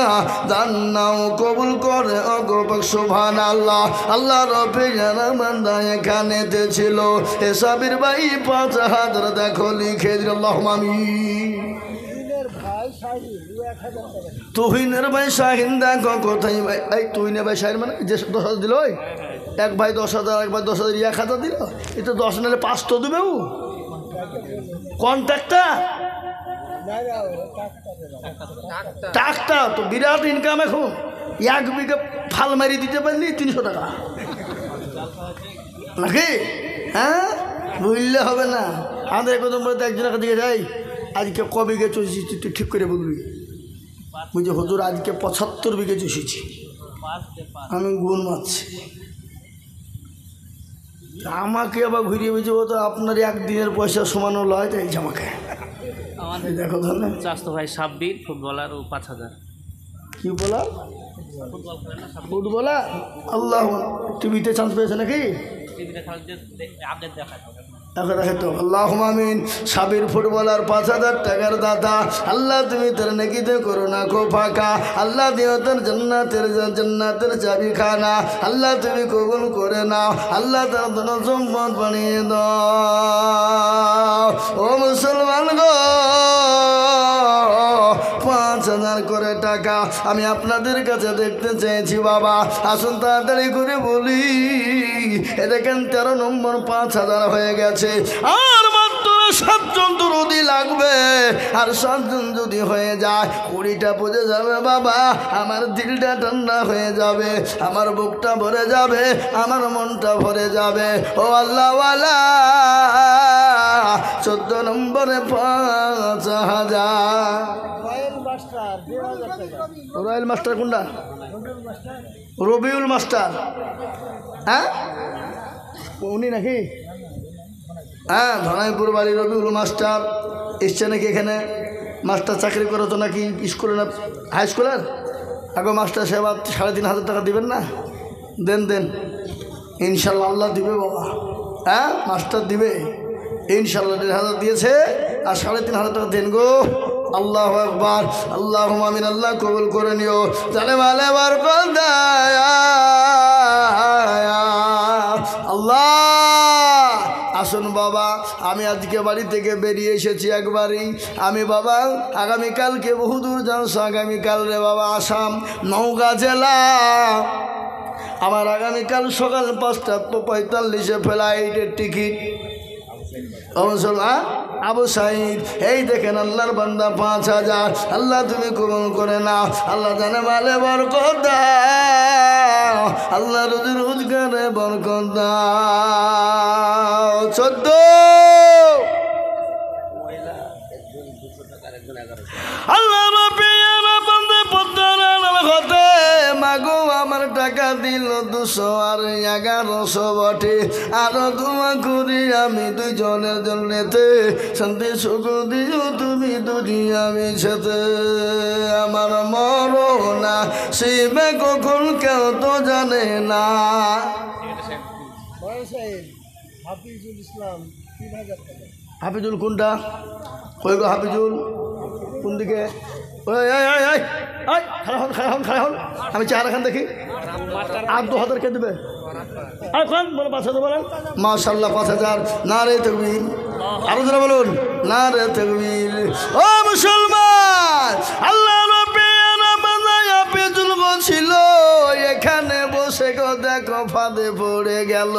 দান নাও কবুল করে ওগো সুবহানাল্লাহ। আল্লাহ রব্বে যারা বান্দা এখানেতে ছিল, এ সাব্বির ভাই ৫,০০০ দেখো লিখে দিল। আল্লাহুম্মা আমিন। তুহিনের ভাই শাহিন দেখো কোথায় ভাই? এই তুহিনের ভাই শাহিন মানে যে 10,000 দিল, এক ভাই 10,000, এক ভাই 10,000, 1,000 দিল। এই তো 10 নিলে 5 তো দেবে। ও কন্ট্রাক্টটা টাকটা তো বিরাট ইনকাম। এখন 1 বিঘা ফাল মারি দিতে পারলি 300 টাকা নাকি? হ্যাঁ, বুঝলে হবে না। আমাদের একদম বলতে একজনের দিকে যাই, আজকে ক বিঘে চষেছি তুই ঠিক করে বলবি। বুঝছি হুজুর আজকে 75 বিঘে চষেছি। আমি গুণ মারছি। আমাকে আবার ঘুরিয়ে বুঝে তো আপনার একদিনের পয়সা সমান লয়, তাই আমাকে দেখো তাহলে। চাস্তো ভাই সাব্বির ফুটবলার ও 5,000। কি বলা ফুটবলার? আল্লাহ টিভিতে চান্স পেয়েছে নাকি? এখন দেখে তো আল্লাহ আমিন। সাবির ফুটবলার 5,000 টাকার দাতা। আল্লাহ তুমি তার নেকিতে করো না কো ফাঁকা। আল্লাহ দিও তার জান্নাতের চাবি খানা। আল্লাহ তুমি কবুল করে নাও। আল্লাহ তার ধন সম্পদ বানিয়ে দাও। ও মুসলমান গো, 5,000 করে টাকা আমি আপনাদের কাছে দেখতে চেয়েছি বাবা। আসুন তাড়াতাড়ি করে বলি। এ দেখেন 13 নম্বর 5,000 হয়ে গেছে। আর মাত্র 7 জন দরুদি লাগবে। আর 7 জন যদি হয়ে যায় 20টা বুঝে যাবে বাবা। আমার দিলটা ঠান্ডা হয়ে যাবে, আমার বুকটা ভরে যাবে, আমার মনটা ভরে যাবে। ও আল্লাহওয়ালা, 14 নম্বরে 5,000। রয়্যাল মাস্টার কোনটা? রবিউল মাস্টার। হ্যাঁ, উনি নাকি? হ্যাঁ, ধনাইপুর বাড়ি রবিউল মাস্টার এসছে নাকি এখানে? মাস্টার চাকরি করে তো নাকি স্কুলে না হাই স্কুলের? আগে মাস্টার সাহেব 3,500 টাকা দিবেন না? দেন ইনশাল্লাহ আল্লাহ দিবে বাবা। হ্যাঁ, মাস্টার দিবে ইনশাল্লাহ। 1,500 দিয়েছে আর 3,500 টাকা দেন গো। আল্লাহু আকবার, আল্লাহুম্মা আমিন। আল্লাহ কবুল করে নিও। জানে ভালে বরকত দাও আল্লাহ। আসুন বাবা, আমি আজকে বাড়ি থেকে বেরিয়ে এসেছি একবারই। আমি বাবা আগামীকালকে বহুদূর যাচ্ছি। আগামীকাল রে বাবা আসাম নওগাঁ জেলা। আমার আগামীকাল সকাল 5:45 ফ্লাইটের টিকিট। আবু সাইদ, এই দেখেন আল্লাহর বান্দা 5,000। আল্লাহ তুমি কবুল করে নাও। আল্লাহ জানে মালে বরকত দাও। আল্লাহ রুজি রোজগারে বরকত দাও। 14 আল্লাহ মাগো আমার টাকা দিল 200 আর 1100 বটে। আরো দোয়া করি আমি দুইজনের জন্যতে। শান্তি সুখ দিও তুমি দুনিয়া মিছেতে। আমার মরনা শিবে কখন কেউ তো জানে না। হাফিজুল ইসলাম 3,000 টাকা। হাফিজুল কোনটা? কই গো হাফিজুল? কোন দিকে? খারাপ আমি চেহারা খান দেখি। আর 2,000 কে দেবে? এখন বলো 5,000 বলেন। মাশাআল্লাহ 5,000। না রে তাকবীর। আরো যারা বলুন না রে তাকবীর। ও মুসলমান, আল্লাহ ছিল এখানে বসে গো দেখো ফাঁদে পড়ে গেল।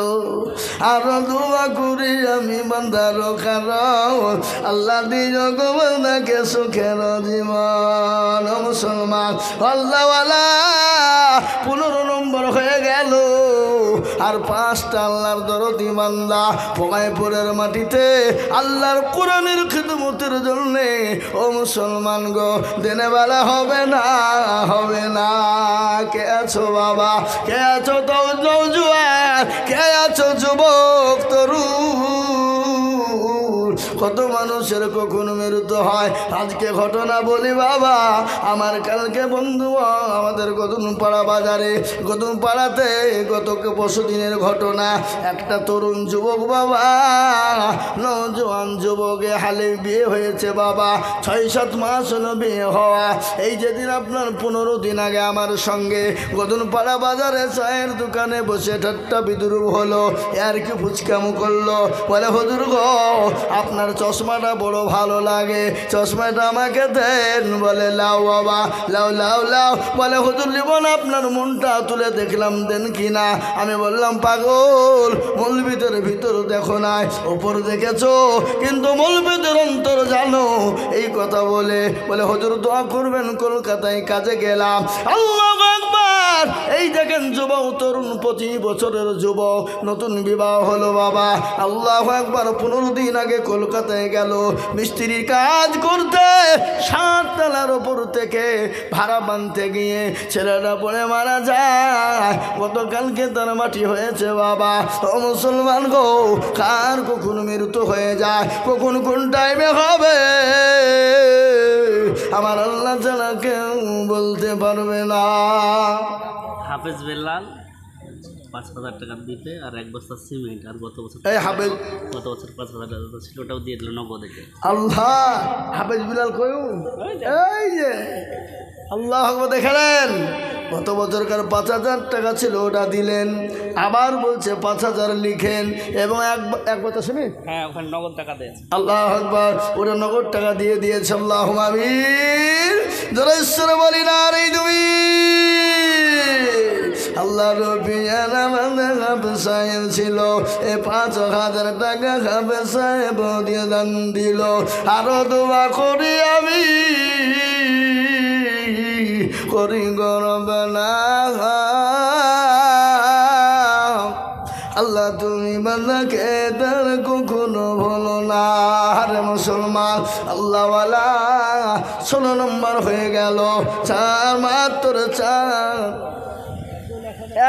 আরো দোয়া করি আমি বান্দার কারণ আল্লাহ দিও গো বান্দাকে সুখের জীবন। মুসলমান আল্লাহওয়ালা 15 নম্বর হয়ে গেল। আর 5টা আল্লাহর দরদি বান্দা ভোমাইপুরের মাটিতে আল্লাহর কোরআনের খিদমতের জন্য। ও মুসলমান গো, দিনে বেলা হবে না, হবে না। কে আছো বাবা? কে আছো তো নওজোয়ান? কে আছো যুবক তরুণ? কত মানুষের কখন মৃত্যু হয়। আজকে ঘটনা বলি বাবা, আমার কালকে বন্ধু আমাদের গদনপাড়া বাজারে, গদনপাড়াতে গত 20 দিনের ঘটনা। একটা তরুণ যুবক বাবা, নওজোয়ান যুবকে হালে বিয়ে হয়েছে বাবা। 6-7 মাস হলো বিয়ে হওয়া। এই যেদিন আপনার 15 দিন আগে আমার সঙ্গে গদনপাড়া বাজারে চায়ের দোকানে বসে ঠাট্টা বিদ্রুপ হলো, আর কি ফুচকামু করলো। বলে হুজুর গো, আপনার চশমাটা বড় ভালো লাগে, চশমাটা আমাকে দেন। বলে লাও বাবা, লাও লাও লাও। বলে হুজুর নিব না, আপনার মনটা তুলে দেখলাম, দেন কি না। আমি বললাম পাগল, মৌলবীদের ভিতর দেখো নাই, ওপর দেখেছো, কিন্তু মৌলবীদের অন্তর জানো। এই কথা বলে হুজুর দোয়া করবেন, কলকাতায় কাজে গেলাম। আল্লাহু আকবার। এই দেখেন যুবক, তরুণ 25 বছরের যুবক, নতুন বিবাহ হলো বাবা। আল্লাহু আকবার। 15 দিন আগে কলকাতায় গেল মিস্ত্রির কাজ করতে, 7 তলার ওপর থেকে ভাড়া বানতে গিয়ে ছেলেটা পড়ে মারা যায়। গতকালকে তার মাটি হয়েছে বাবা। ও মুসলমান গো, কার কখন মৃত্যু হয়ে যায়, কখন কোন টাইমে হবে, আমার আল্লাহ ছাড়া কেউ বলতে পারবে না। হাফেজ বেল্লাল 5,000 টাকা দিতে আর 1 বস্তা সিমেন্ট, আর গত বছর এই হাফেজ, গত বছর 5,000 টাকা ছিল, ওটাও দিয়ে দিল নগদে। আল্লাহ, হাফেজ বিলাল কয়ু, এই যে আল্লাহ আকবার। দেখেন গত বছরকার 5,000 টাকা ছিল, ওটা দিলেন। আবার বলছে 5,000 লিখেন, এবং এক বছর শুনি, হ্যাঁ ওখানে নগদ টাকা দেয়। আল্লাহ আকবার। ওরা নগদ টাকা দিয়ে দিয়েছে। আল্লাহ আমিন। যারা ঈশ্বর বলি না রে তুমি আল্লাহ রবি সাহেব ছিল, এ 5,000 টাকা খাবে সাহেব দিয়ে দান দিল। আরো দোয়া করি আমি, করি গরব না। আল্লাহ তুমি বান্দাকে তার কখনো ভুলো না। আরে মুসলমান, আল্লাহওয়ালা 16 নম্বর হয়ে গেল, 4 মাত্র 4।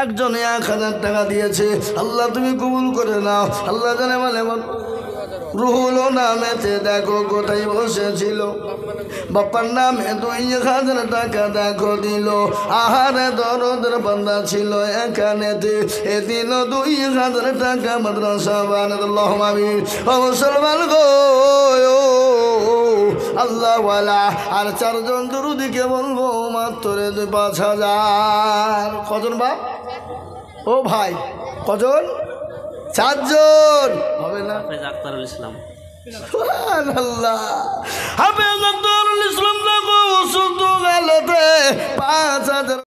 একজনে 1,000 টাকা দিয়েছে। আল্লাহ তুমি কবুল করে নাও। আল্লাহ জানে মানে রুহুল নামেতে দেখো কোথায় বসেছিল, বাপ্পার নামে 2,000 টাকা দেখো দিল। আহারে দরদের বান্দা ছিল এখানেতে, এ দিল 2,000 টাকা মাদ্রাসা বানাল্লাহ আমিন। ও মুসলমান গো, আল্লাহওয়ালা আর 4 জন দুরুদিকে বলবো মাত্র 5,000। কজন বাপ? ও ভাই কজন? 4 জন হবে না? হাফেজ আখতারুল ইসলাম, সুবহানাল্লাহ। হাফেজ আখতারুল ইসলাম দেখো অসুস্থ গেলতে